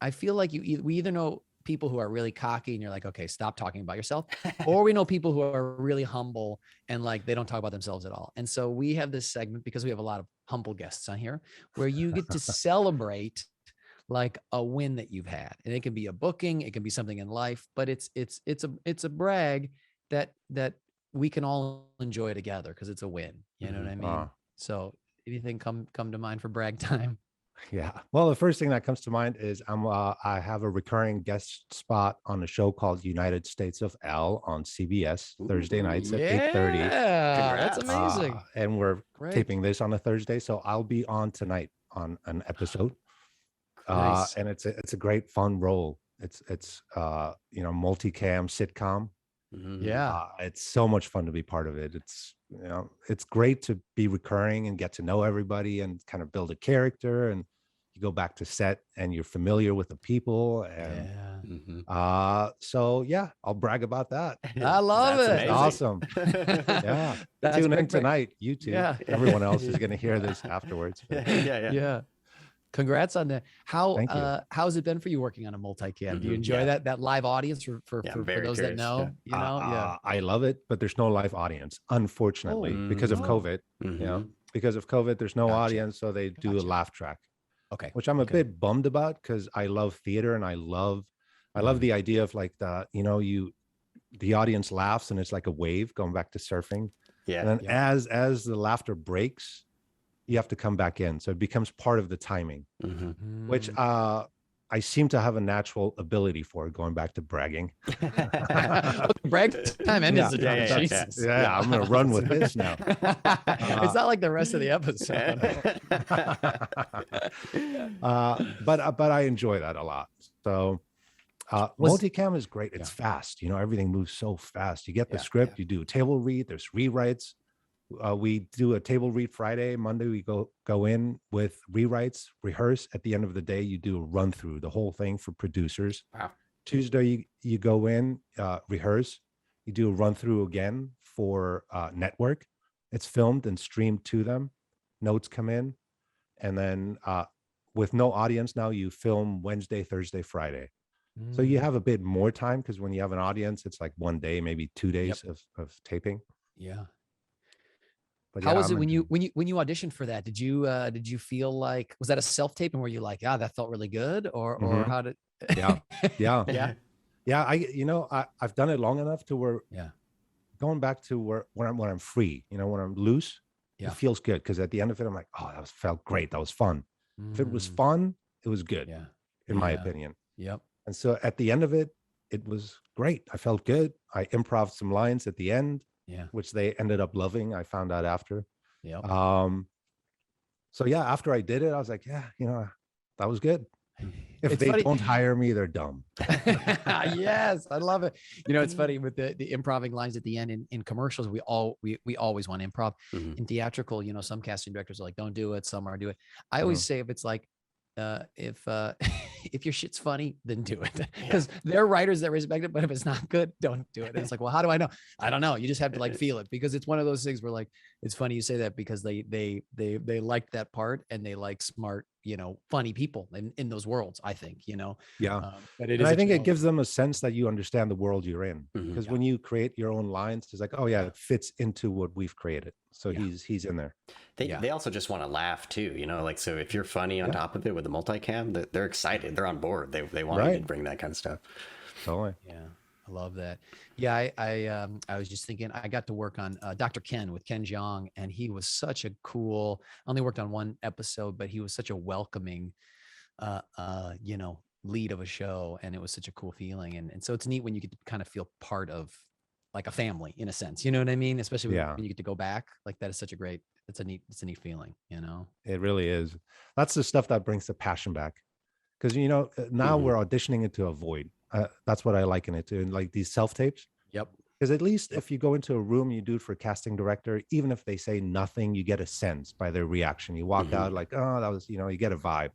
I feel like we either know people who are really cocky and you're like, okay, stop talking about yourself. Or we know people who are really humble and like, they don't talk about themselves at all. And so we have this segment because we have a lot of humble guests on here where you get to celebrate like a win that you've had. And it can be a booking, it can be something in life, but it's a brag that we can all enjoy together because it's a win. You know what I mean? So anything come to mind for brag time? Yeah. Well, the first thing that comes to mind is I have a recurring guest spot on a show called United States of L on CBS Thursday nights at 8:30. Yeah, that's amazing. And we're taping this on a Thursday, so I'll be on tonight on an episode. Nice. And it's a great fun role. It's you know, multicam sitcom. Yeah. It's so much fun to be part of it. It's, you know, it's great to be recurring and get to know everybody and kind of build a character, and you go back to set and you're familiar with the people. And so yeah, I'll brag about that. I love it. Amazing. Awesome. Yeah. Tune in tonight, YouTube. Yeah. Everyone else is going to hear this afterwards. Yeah. Congrats on that. Thank you. How's it been for you working on a multicam? Do you enjoy that live audience for those that know? I love it, but there's no live audience, unfortunately, because of COVID. Because of COVID, there's no audience, so they do a laugh track. Okay. Which I'm a bit bummed about because I love theater and I love the idea of like the audience laughs and it's like a wave going back to surfing. Yeah. And then as the laughter breaks, you have to come back in. So it becomes part of the timing, which I seem to have a natural ability for, going back to bragging. Brag time ended. Yeah, I'm going to run with this now. It's not like the rest of the episode. But I enjoy that a lot. So multicam is great. It's fast. Everything moves so fast. You get the script, you do a table read, there's rewrites. We do a table read Friday. Monday, we go in with rewrites, rehearse. At the end of the day, you do a run through the whole thing for producers. Wow. Tuesday, you go in, rehearse. You do a run through again for network. It's filmed and streamed to them. Notes come in. And then with no audience now, you film Wednesday, Thursday, Friday. So you have a bit more time because when you have an audience, it's like 1 day, maybe 2 days of taping. Yeah. But how was it when you auditioned for that? Did you feel like, was that a self-tape and were you like, that felt really good, or how did? Yeah. I've done it long enough to where going back to when I'm free, when I'm loose, it feels good because at the end of it, I'm like, that felt great. That was fun. If it was fun, it was good. Yeah. In my opinion. Yep. And so at the end of it, it was great. I felt good. I improv some lines at the end. Yeah. Which they ended up loving. I found out after. Yeah. So after I did it, I was like, that was good. If it's they funny. don't hire me, they're dumb. Yes, I love it. It's funny with the improving lines at the end in commercials. We always want improv. In theatrical, some casting directors are like, don't do it. Some are do it. I always say if it's like, if your shit's funny, then do it, because there are writers that respect it, but if it's not good, don't do it. And it's like, well, how do I know? I don't know. You just have to feel it, because it's one of those things where it's funny you say that, because they like that part and they like smart, funny people in those worlds, I think, but I think it gives them a sense that you understand the world you're in, because when you create your own lines, it's like, it fits into what we've created. So he's in there. They also just want to laugh too, so if you're funny on top of it with the multicam, they're excited. They're on board. They want you to bring that kind of stuff. Totally. Yeah. I love that. Yeah. I was just thinking, I got to work on Dr. Ken with Ken Jeong, and he was such a cool, I only worked on one episode, but he was such a welcoming, lead of a show. And it was such a cool feeling. And so it's neat when you get to kind of feel part of like a family in a sense, you know what I mean? Especially when you get to go back like that. Is such a great, it's a neat feeling, It really is. That's the stuff that brings the passion back. Because, now we're auditioning into a void. That's what I liken it to. And like these self-tapes. Yep. Because at least if you go into a room, you do it for a casting director, even if they say nothing, you get a sense by their reaction. You walk out like, that was, you get a vibe.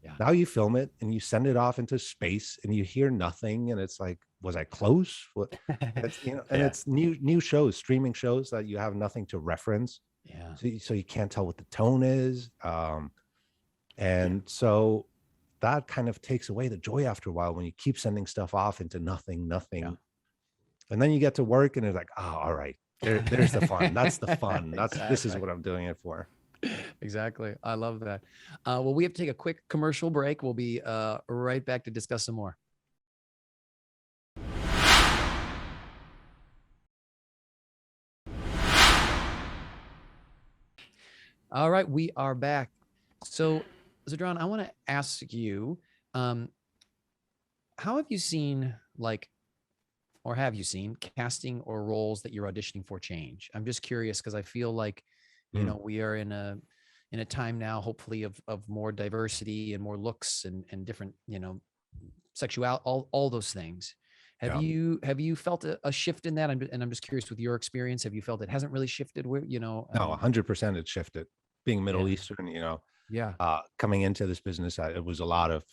Yeah. Now you film it and you send it off into space and you hear nothing. And it's like, was I close? What? It's, and it's new shows, streaming shows that you have nothing to reference. Yeah. So you can't tell what the tone is. And so that kind of takes away the joy after a while when you keep sending stuff off into nothing. Yeah. And then you get to work and it's like, all right, there's the fun. That's the fun. This is what I'm doing it for. Exactly. I love that. Well, we have to take a quick commercial break. We'll be right back to discuss some more. All right, we are back. So, Zadran, I want to ask you, how have you seen have you seen casting or roles that you're auditioning for change? I'm just curious because I feel like, we are in a time now, hopefully of more diversity and more looks and different, sexuality, all those things. Have you felt a shift in that? I'm just curious with your experience. Have you felt it hasn't really shifted where, No, 100% it shifted. Being Middle Eastern, coming into this business, it was a lot of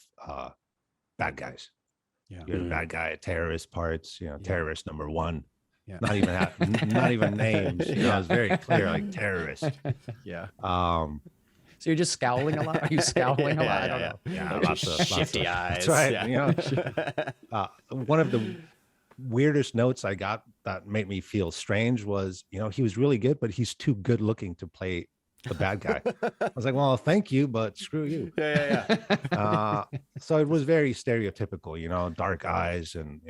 bad guys. Yeah. You're the bad guy, terrorist parts, terrorist number one. Yeah. Not even names. It was very clear, like terrorist. Yeah. So you're just scowling a lot? Are you scowling a lot? I don't know. Yeah, shifty eyes. That's right. Yeah. One of the weirdest notes I got that made me feel strange was, he was really good, but he's too good looking to play the bad guy. I was like, well, thank you, but screw you. Yeah. So it was very stereotypical, dark eyes and,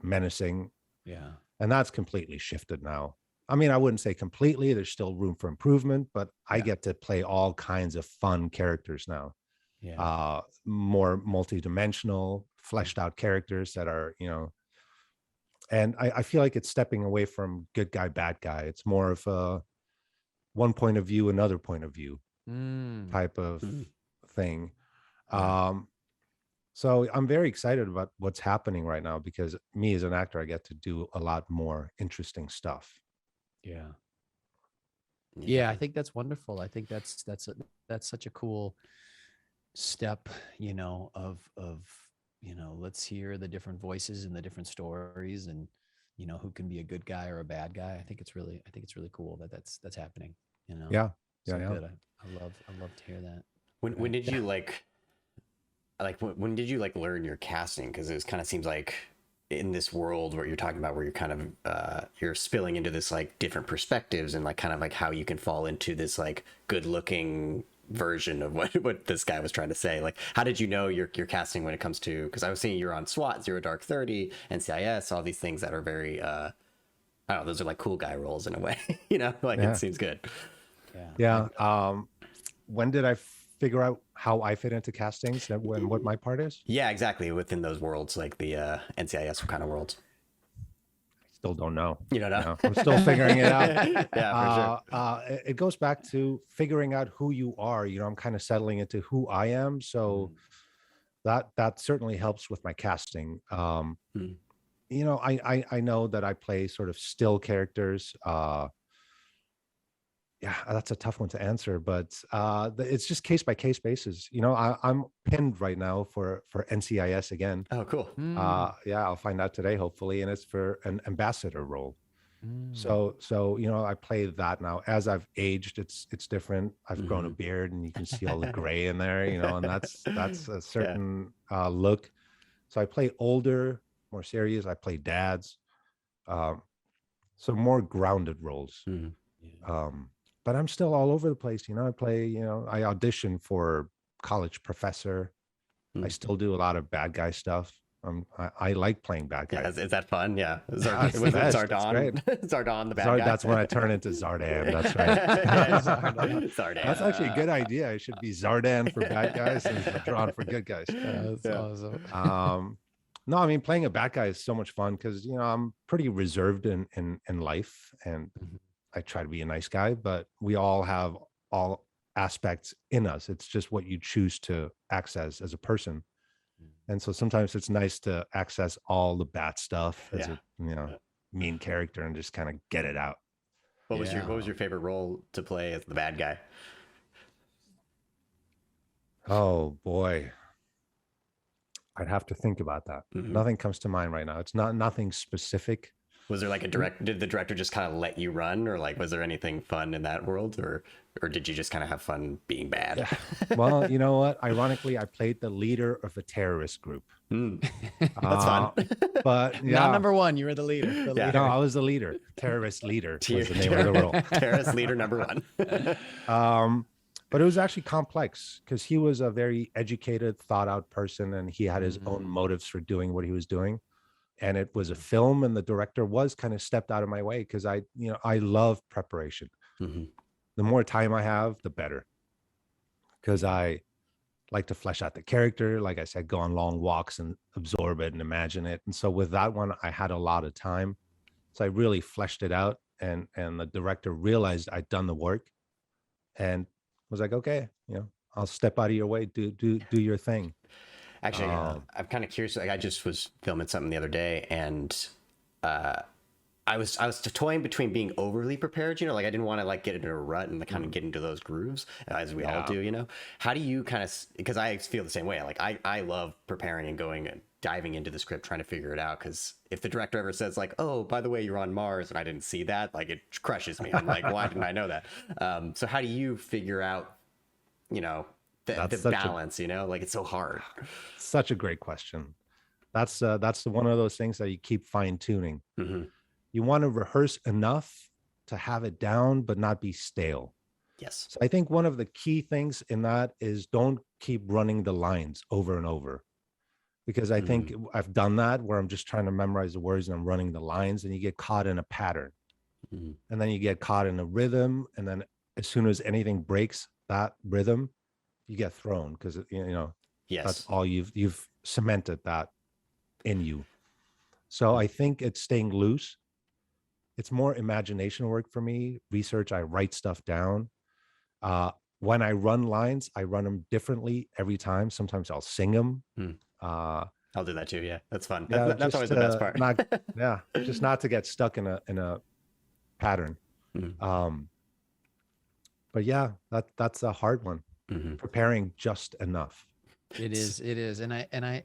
menacing. Yeah. And that's completely shifted now. I mean, I wouldn't say completely, there's still room for improvement, but I get to play all kinds of fun characters now. Yeah. More multi-dimensional, fleshed out characters that are, and I feel like it's stepping away from good guy, bad guy. It's more of a one point of view, another point of view type of thing. So I'm very excited about what's happening right now because me as an actor, I get to do a lot more interesting stuff. Yeah, I think that's wonderful. I think that's such a cool step, of let's hear the different voices and the different stories and who can be a good guy or a bad guy. I think it's really cool that that's happening, Yeah. Good. I love to hear that. When did you when did you learn your casting? Because it kind of seems like in this world where you're talking about where you're kind of you're spilling into this different perspectives and kind of how you can fall into this good looking version of what this guy was trying to say. How did you know your casting when it comes to, because I was seeing you're on SWAT, Zero Dark 30, NCIS, all these things that are very I don't know, those are cool guy roles in a way. It seems good. When did I figure out how I fit into castings and what my part is? Yeah, exactly. Within those worlds, the NCIS kind of worlds. Still don't know. You don't know? I'm still figuring it out. Yeah, for sure. It goes back to figuring out who you are. I'm kind of settling into who I am. So that certainly helps with my casting. I know that I play sort of still characters. Yeah, that's a tough one to answer, but it's just case by case basis. I'm pinned right now for NCIS again. Oh, cool. Yeah, I'll find out today, hopefully, and it's for an ambassador role. So I play that now. As I've aged, it's different. I've grown a beard, and you can see all the gray in there. And that's a certain look. So I play older, more serious. I play dads, so more grounded roles. But I'm still all over the place. I play. I audition for college professor. I still do a lot of bad guy stuff. I like playing bad guys. Yeah, is that fun? Yeah. Zardan, Zardan, the bad guy. That's when I turn into Zardan. That's right. Zardan. That's actually a good idea. I should be Zardan for bad guys and Zadran for good guys. That's awesome. No, I mean, playing a bad guy is so much fun because I'm pretty reserved in life, and I try to be a nice guy, but we all have all aspects in us. It's just what you choose to access as a person. And so sometimes it's nice to access all the bad stuff as a mean character and just kind of get it out. What was your favorite role to play as the bad guy? Oh boy, I'd have to think about that. Nothing comes to mind right now. It's nothing specific. Was there did the director just kind of let you run, or was there anything fun in that world, or did you just kind of have fun being bad? Yeah. Well, you know what? Ironically, I played the leader of a terrorist group. That's fun. But not number one. You were the leader. No, I was the leader. Terrorist leader was the name of the role. Terrorist leader number one. But it was actually complex because he was a very educated, thought out person, and he had his own motives for doing what he was doing. And it was a film, and the director was kind of stepped out of my way because I love preparation. The more time I have, the better, because I like to flesh out the character. Like I said, go on long walks and absorb it and imagine it. And so with that one, I had a lot of time. So I really fleshed it out, and the director realized I'd done the work and was like, okay, I'll step out of your way, do your thing. Actually, I'm kind of curious. I just was filming something the other day, and I was toying between being overly prepared. I didn't want to get into a rut and kind of get into those grooves as we all do. How do you kind of, because I feel the same way. I love preparing and going and diving into the script, trying to figure it out. Because if the director ever says oh, by the way, you're on Mars, and I didn't see that, it crushes me. I'm like, why didn't I know that? So how do you figure out you know, the balance, you know, like it's so hard. Such a great question. That's one of those things that you keep fine tuning. Mm-hmm. You want to rehearse enough to have it down, but not be stale. Yes. So I think one of the key things in that is don't keep running the lines over and over, because I think I've done that where I'm just trying to memorize the words and I'm running the lines, and you get caught in a pattern, and then you get caught in a rhythm, and then as soon as anything breaks that rhythm, you get thrown, because that's all you've cemented that in you. So I think it's staying loose. It's more imagination work for me. Research, I write stuff down. When I run lines, I run them differently every time. Sometimes I'll sing them. I'll do that too. Yeah, that's fun. Yeah, that's always the best part. Just not to get stuck in a pattern. But yeah, that's a hard one. Preparing just enough. It is. And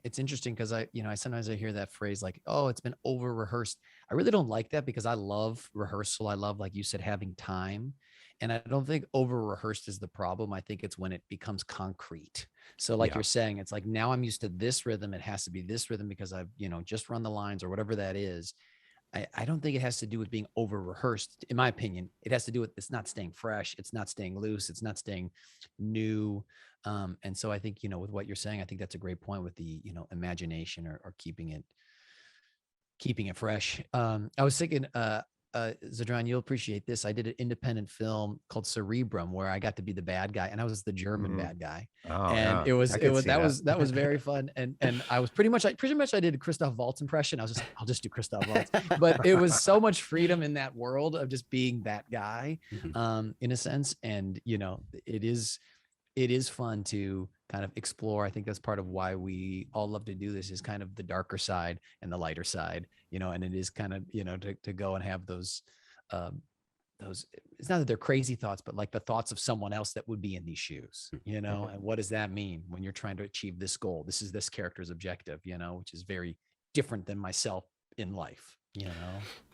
it's interesting because I sometimes I hear that phrase like, oh, it's been over rehearsed. I really don't like that, because I love rehearsal. I love, like you said, having time. And I don't think over rehearsed is the problem. I think it's when it becomes concrete. So like you're saying, it's like, now I'm used to this rhythm. It has to be this rhythm because I've, just run the lines or whatever that is. I don't think it has to do with being over rehearsed. In my opinion, it has to do with, it's not staying fresh. It's not staying loose. It's not staying new. And so I think, with what you're saying, I think that's a great point with the, imagination or keeping it fresh. I was thinking, Zadran, you'll appreciate this. I did an independent film called Cerebrum where I got to be the bad guy, and I was the German bad guy. And it was that was very fun. And I was pretty much I did a Christoph Waltz impression. I'll just do Christoph Waltz. But it was so much freedom in that world of just being that guy, in a sense. And it is fun to kind of explore. I think that's part of why we all love to do this, is kind of the darker side and the lighter side, and it is kind of, to go and have those, it's not that they're crazy thoughts, but like the thoughts of someone else that would be in these shoes, and what does that mean when you're trying to achieve this goal? This is this character's objective, which is very different than myself in life,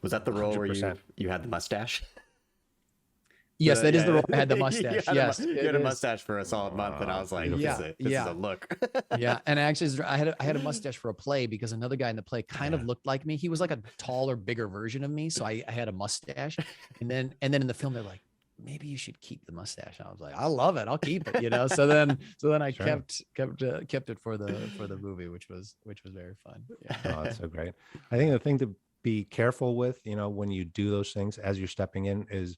Was that the role 100%. Where you had the mustache? Yes, that is the role. I had the mustache. Yes, you had a mustache for a solid month, and I was like, "This is a look." Yeah, and actually, I had a mustache for a play because another guy in the play kind of looked like me. He was like a taller, bigger version of me, so I had a mustache. And then in the film, they're like, "Maybe you should keep the mustache." I was like, "I love it. I'll keep it." So then I kept it for the movie, which was very fun. Yeah. Oh, that's so great. I think the thing to be careful with, when you do those things as you're stepping in, is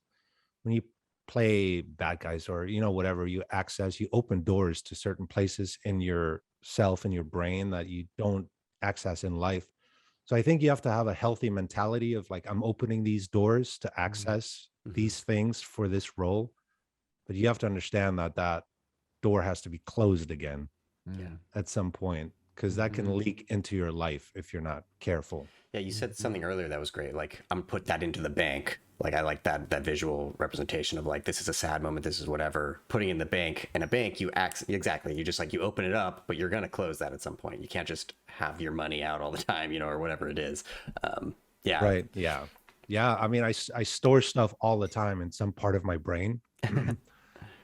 when you play bad guys or whatever, you open doors to certain places in yourself and your brain that you don't access in life. So I think you have to have a healthy mentality of like, I'm opening these doors to access these things for this role, but you have to understand that door has to be closed again at some point, because that can leak into your life if you're not careful. Yeah, you said something earlier that was great. Like, I'm put that into the bank. Like, I like that visual representation of like, this is a sad moment, this is whatever. Putting in the bank. In a bank, you exactly. You just like, you open it up, but you're gonna close that at some point. You can't just have your money out all the time, or whatever it is. Yeah. Right. Yeah. Yeah. I mean, I store stuff all the time in some part of my brain.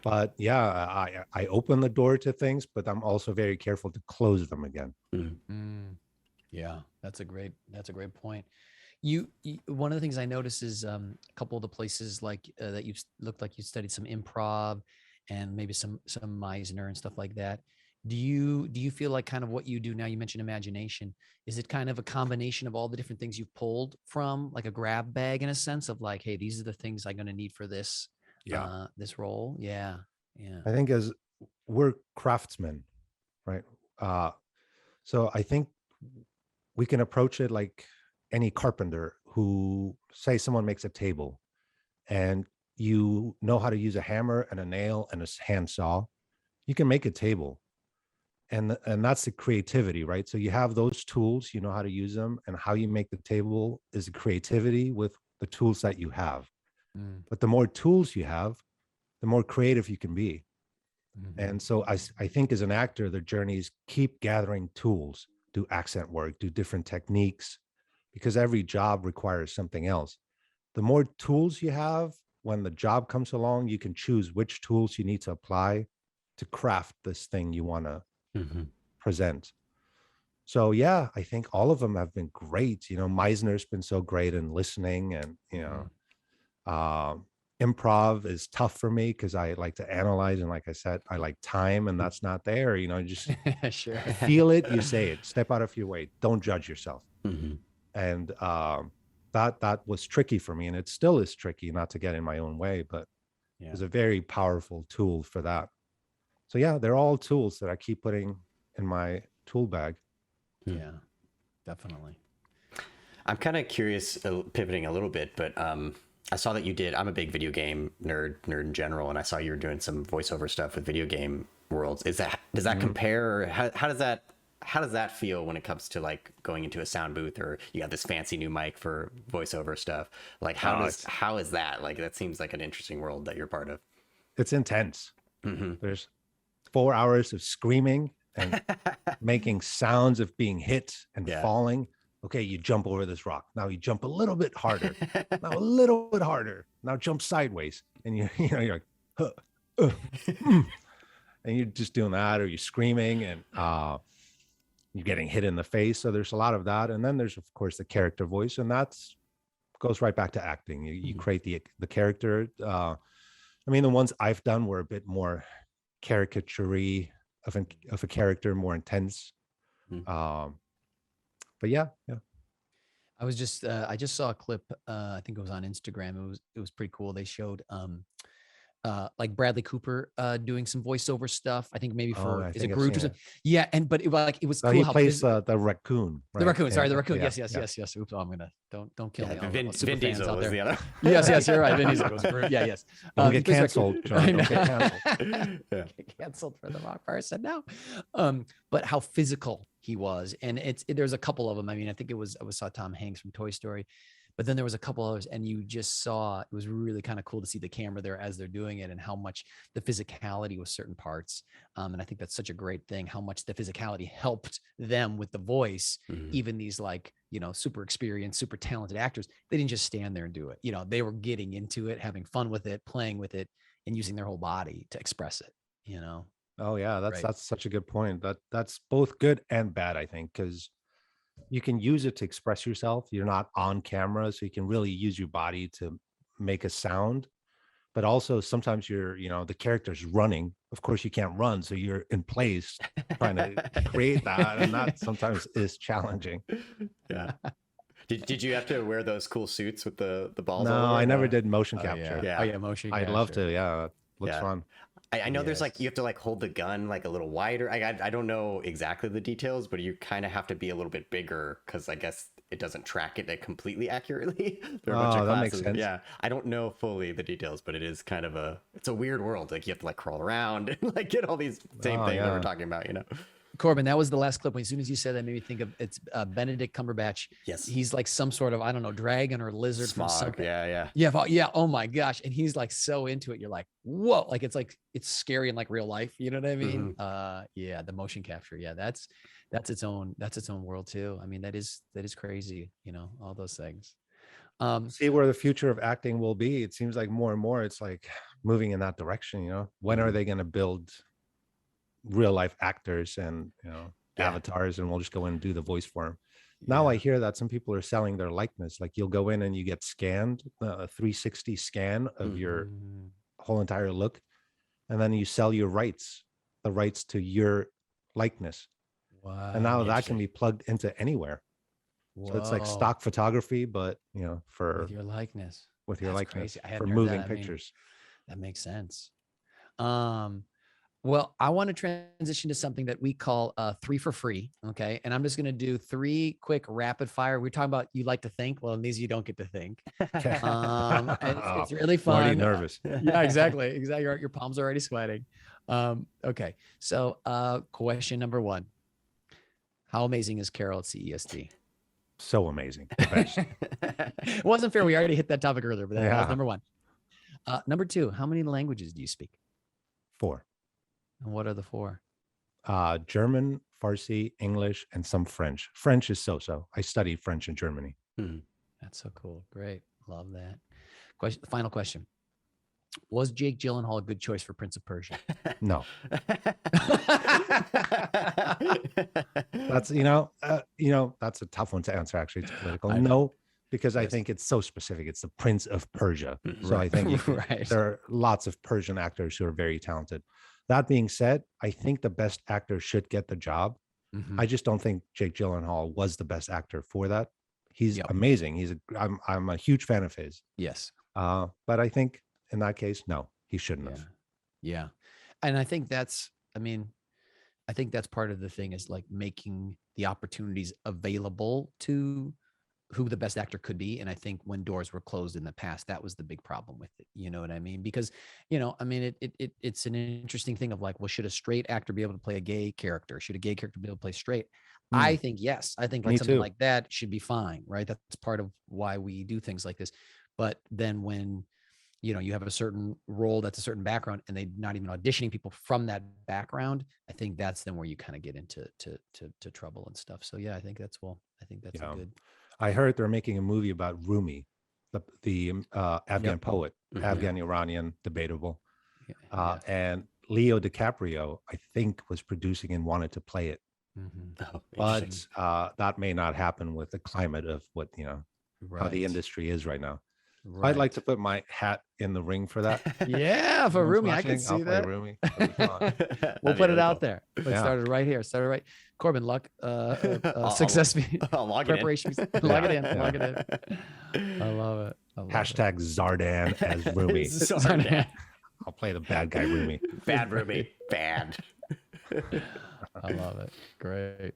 But yeah, I open the door to things, but I'm also very careful to close them again. Yeah, that's a great point. One of the things I noticed is a couple of the places like that you looked like you studied some improv and maybe some Meisner and stuff like that. Do you feel like kind of what you do now, you mentioned imagination, is it kind of a combination of all the different things you've pulled from, like a grab bag in a sense of like, hey, these are the things I'm going to need for this this role? Yeah. I think as we're craftsmen, right? So I think we can approach it like any carpenter who, say someone makes a table and you know how to use a hammer and a nail and a handsaw, you can make a table. And that's the creativity, right? So you have those tools, you know how to use them, and how you make the table is the creativity with the tools that you have. But the more tools you have, the more creative you can be. And so I think as an actor, the journey is keep gathering tools, do accent work, do different techniques, because every job requires something else. The more tools you have, when the job comes along, you can choose which tools you need to apply to craft this thing you want to Mm-hmm. present. So yeah, I think all of them have been great. You know, Meisner's been so great in listening, and improv is tough for me because I like to analyze, and like I said, I like time, and that's not there. You know, just Sure. feel it, you say it, step out of your way, don't judge yourself. Mm-hmm. And that was tricky for me, and it still is tricky not to get in my own way, but it's a very powerful tool for that. So yeah, they're all tools that I keep putting in my tool bag. Yeah, definitely. I'm kind of curious, pivoting a little bit, but I saw that you did. I'm a big video game nerd in general, and I saw you were doing some voiceover stuff with video game worlds. Does that compare? Or how does that feel when it comes to like going into a sound booth, or you got this fancy new mic for voiceover stuff? Like how is that? Like that seems like an interesting world that you're part of. It's intense. Mm-hmm. There's 4 hours of screaming and making sounds of being hit and falling. Okay, you jump over this rock. Now you jump a little bit harder. Now a little bit harder. Now jump sideways. And you're like, and you're just doing that, or you're screaming, and you're getting hit in the face. So there's a lot of that. And then there's, of course, the character voice, and that's goes right back to acting. You create the character. I mean, the ones I've done were a bit more caricature-y of a character, more intense. But yeah. I was just I just saw a clip. I think it was on Instagram. It was pretty cool. They showed like Bradley Cooper doing some voiceover stuff. I think maybe for is it Groot or something? Yeah, but it was cool. He plays the raccoon. Right? The raccoon. Sorry, the raccoon. Yeah, yes. Oops, I'm gonna don't kill me. Vin Diesel was the other. Yes, you're right. Vin Diesel was Groot. Yeah, yes. Don't get canceled, John. Don't get canceled. Get canceled for the wrong person now. But how physical he was, and there's a couple of them. I mean, I think I saw Tom Hanks from Toy Story. But then there was a couple others, and you just saw, it was really kind of cool to see the camera there as they're doing it, and how much the physicality with certain parts. And I think that's such a great thing, how much the physicality helped them with the voice. Even these like, super experienced, super talented actors, they didn't just stand there and do it. They were getting into it, having fun with it, playing with it, and using their whole body to express it, Oh yeah, that's such a good point. That's both good and bad, I think, because you can use it to express yourself. You're not on camera, so you can really use your body to make a sound. But also sometimes the character's running. Of course, you can't run, so you're in place trying to create that, and that sometimes is challenging. Yeah. Did you have to wear those cool suits with the balls? No, I never did motion capture. Yeah, motion capture. I'd love to. Yeah, looks fun. I know there's like, you have to like hold the gun like a little wider. I don't know exactly the details, but you kind of have to be a little bit bigger because I guess it doesn't track it completely accurately. There are a bunch of that classes. makes sense. Yeah, I don't know fully the details, but it is kind of it's a weird world. Like you have to like crawl around and like get all these same things that we're talking about, Corbin, that was the last clip. As soon as you said that, made me think of it's Benedict Cumberbatch. Yes, he's like some sort of, I don't know, dragon or lizard Smog. from something. Yeah. Oh my gosh, and he's like so into it. You're like, whoa, like it's scary in like real life. You know what I mean? Yeah, the motion capture. Yeah, that's its own world too. I mean, that is crazy. All those things. See where the future of acting will be. It seems like more and more it's like moving in that direction. When are they going to build real life actors and avatars, and we'll just go in and do the voice for them? Now I hear that some people are selling their likeness. Like you'll go in and you get scanned, a 360 scan of your whole entire look, and then you sell the rights to your likeness. Wow. And now that can be plugged into anywhere. Whoa. So it's like stock photography, but with your likeness. Crazy. For moving pictures. That makes sense. Well, I want to transition to something that we call 3 for free. Okay. And I'm just going to do 3 quick rapid fire. We're talking about you like to think. Well, in these, you don't get to think. It's really fun. Already nervous. Yeah, exactly. Your palms are already sweating. Okay. So question number 1. How amazing is Carol at CEST? So amazing. It wasn't fair. We already hit that topic earlier, but that was number 1. Number 2, how many languages do you speak? 4. And what are the 4? German, Farsi, English, and some French. French is so-so. I studied French in Germany. That's so cool. Great. Love that. Final question. Was Jake Gyllenhaal a good choice for Prince of Persia? No. That's that's a tough one to answer. Actually, it's political. No, because I think it's so specific. It's the Prince of Persia. So I think there are lots of Persian actors who are very talented. That being said, I think the best actor should get the job. I just don't think Jake Gyllenhaal was the best actor for that. He's amazing. I'm a huge fan of his. Yes. But I think in that case, no, he shouldn't have. Yeah. And I think that's part of the thing is like making the opportunities available to who the best actor could be. And I think when doors were closed in the past, that was the big problem with it. You know what I mean? Because, it's an interesting thing of like, well, should a straight actor be able to play a gay character? Should a gay character be able to play straight? I think yes. I think like something like that should be fine, right? That's part of why we do things like this. But then when you have a certain role that's a certain background and they're not even auditioning people from that background, I think that's then where you kind of get into to trouble and stuff. So yeah, I think that's a good. I heard they're making a movie about Rumi, the Afghan poet, Afghan Iranian, debatable. And Leo DiCaprio, I think, was producing and wanted to play it. But that may not happen with the climate of what, how the industry is right now. Right. I'd like to put my hat in the ring for that. Yeah, for Rumi, I can see that. Rumi. We'll put it out there. Let's start it right here. Corbin, luck, success, preparation. Log it in. I love it. Hashtag Zadran as Rumi. Zadran. I'll play the bad guy Rumi. Bad Rumi. Bad. I love it. Great.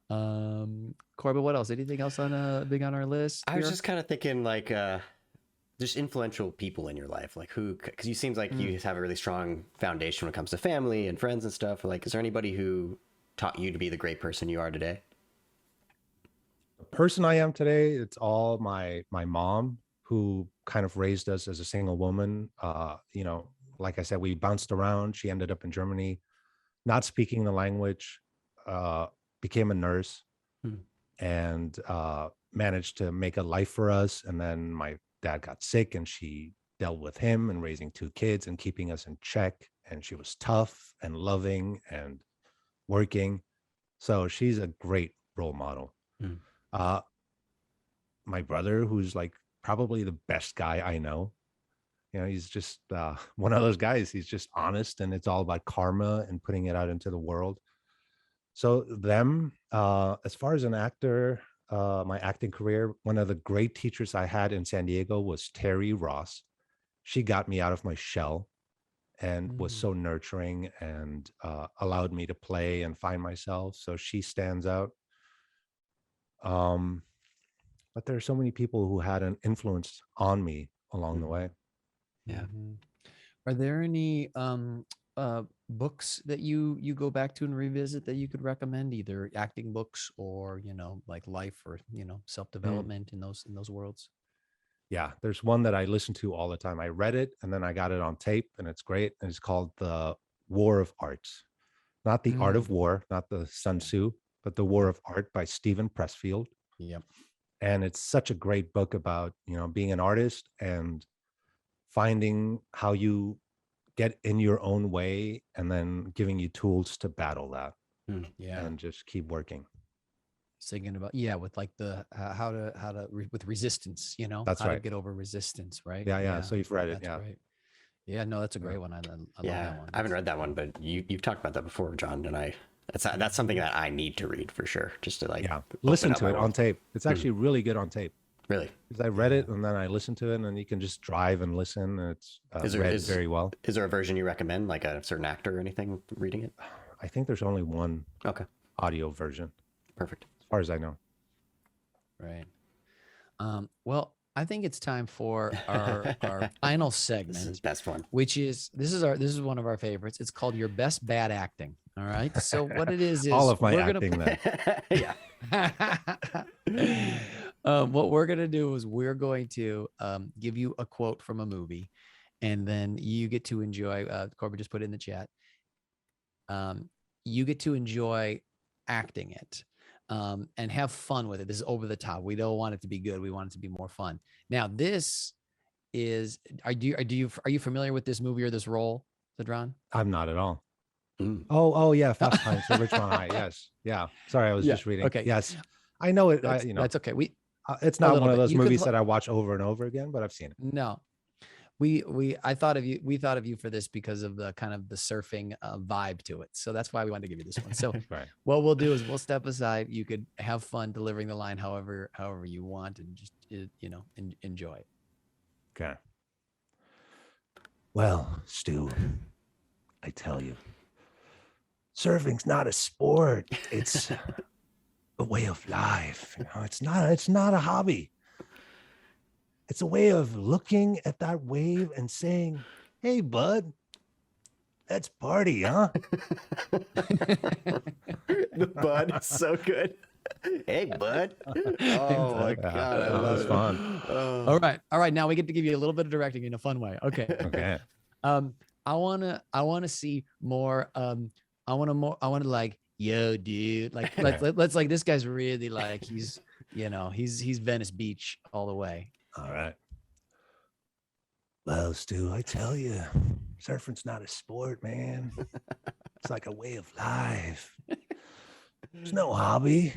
Corbin, what else? Anything else on big on our list? I was just kind of thinking like just influential people in your life, like who, because you seems like you have a really strong foundation when it comes to family and friends and stuff. Like, is there anybody who taught you to be the great person you are today? The person I am today, it's all my mom, who kind of raised us as a single woman. Like I said, we bounced around. She ended up in Germany, not speaking the language, became a nurse, and managed to make a life for us. And then my dad got sick and she dealt with him and raising 2 kids and keeping us in check. And she was tough and loving and working. So she's a great role model. My brother, who's like probably the best guy I know, he's just one of those guys. He's just honest, and it's all about karma and putting it out into the world. So them, as far as an actor, my acting career, one of the great teachers I had in San Diego was Terry Ross. She got me out of my shell and was so nurturing and allowed me to play and find myself. So she stands out. But there are so many people who had an influence on me along the way. Yeah. Are there any books that you go back to and revisit that you could recommend, either acting books or like life or self-development in those worlds? Yeah, there's one that I listen to all the time. I read it and then I got it on tape, and it's great. And it's called The War of Arts. Not the Art of War, not the Sun Tzu, but The War of Art by Stephen Pressfield. Yep. And it's such a great book about being an artist and finding how you get in your own way, and then giving you tools to battle that. And just keep working. Thinking about with like the how to with resistance, That's how right. to get over resistance, right? Yeah. So you've read it. That's right. Yeah, no, that's a great one. I love that one. I haven't read that one, but you've talked about that before, John, and that's something that I need to read for sure, just to listen to it on tape. It's actually really good on tape. Really? Because I read it and then I listened to it, and then you can just drive and listen, and it's read very well. Is there a version you recommend, like a certain actor or anything reading it? I think there's only one audio version. Perfect. As far as I know. Right. Well, I think it's time for our final segment. This is best one. Which is this is one of our favorites. It's called Your Best Bad Acting. All right. So what it is all of my acting then. Yeah. What we're gonna do is we're going to give you a quote from a movie, and then you get to enjoy. Corbin just put it in the chat. You get to enjoy acting it. And have fun with it. This is over the top. We don't want it to be good. We want it to be more fun. Now, this is, are you familiar with this movie or this role, Zadran? I'm not at all. Oh yeah, Fast Times at Ridgemont High. Yes, yeah. Sorry, I was just reading. Okay. Yes, I know it. That's okay. It's not one of those movies that I watch over and over again, but I've seen it. No, I thought of you. We thought of you for this because of the kind of the surfing vibe to it. So that's why we wanted to give you this one. So right. What we'll do is we'll step aside. You could have fun delivering the line however you want, and just enjoy it. Okay. Well, Stu, I tell you, surfing's not a sport. It's a way of life. It's not a hobby. It's a way of looking at that wave and saying, "Hey, bud, let's party, huh?" The bud is so good. Hey, bud. Oh my God, that was fun. All right. Now we get to give you a little bit of directing in a fun way. Okay. Okay. I wanna see more. I want to like, yo, dude. Like, let's like, this guy's really like, he's Venice Beach all the way. All right. Well, Stu, I tell you, surfing's not a sport, man. It's like a way of life. It's no hobby.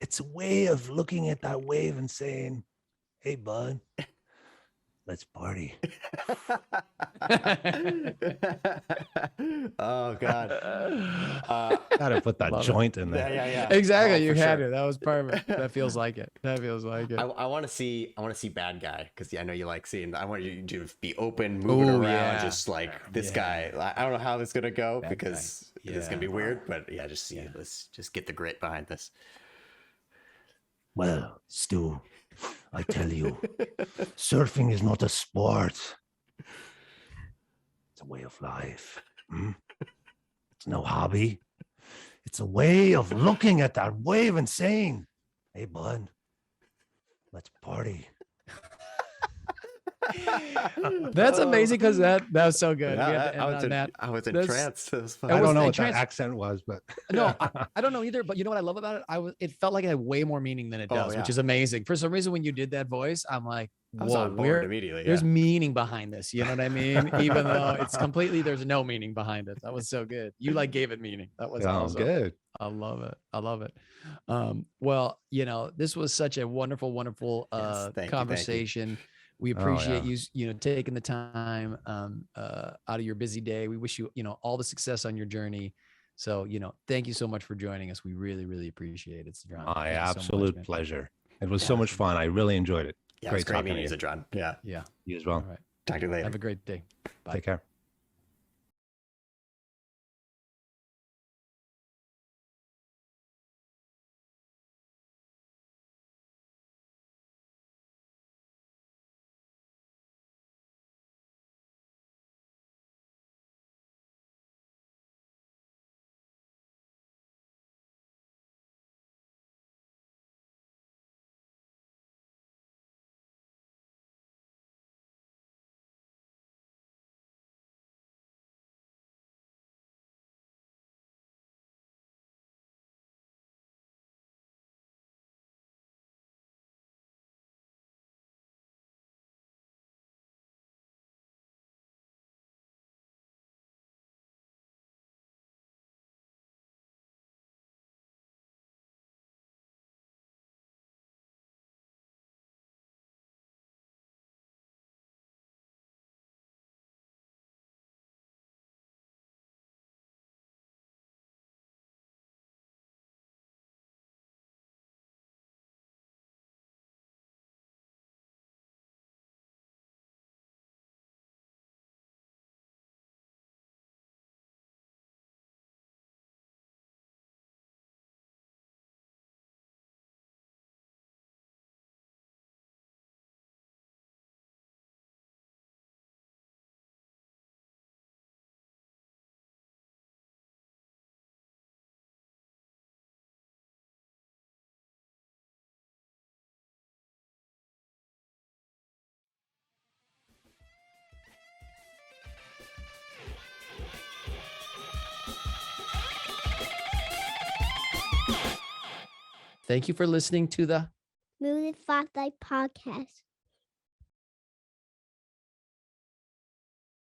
It's a way of looking at that wave and saying, "Hey, bud, let's party." Oh God. Gotta put that joint in there. Yeah. Exactly. You had it. That was perfect. That feels like it. I want to see bad guy, because I know you like seeing. I want you to be open, moving around, just like this guy. I don't know how this is gonna go, because it's gonna be weird. But yeah, let's just get the grit behind this. Well, Stu, I tell you, surfing is not a sport. It's a way of life. It's no hobby. It's a way of looking at that wave and saying, "Hey, bud, let's party." That's amazing, because that was so good. I was entranced. I don't know what that accent was, but no, I don't know either. But you know what I love about it? It felt like it had way more meaning than it does, which is amazing. For some reason, when you did that voice, I'm like, whoa, immediately. There's meaning behind this. You know what I mean? Even though it's completely, there's no meaning behind it. That was so good. You like gave it meaning. That was awesome. Good. I love it. Well, this was such a wonderful conversation. We appreciate you taking the time out of your busy day. We wish you, all the success on your journey. So, thank you so much for joining us. We really, really appreciate it, Zadran. My absolute pleasure. It was so much fun. I really enjoyed it. Yeah, great meeting you, Zadran. Yeah. You as well. All right. Talk to you later. Have a great day. Bye. Take care. Thank you for listening to the Movie Spotlight Podcast.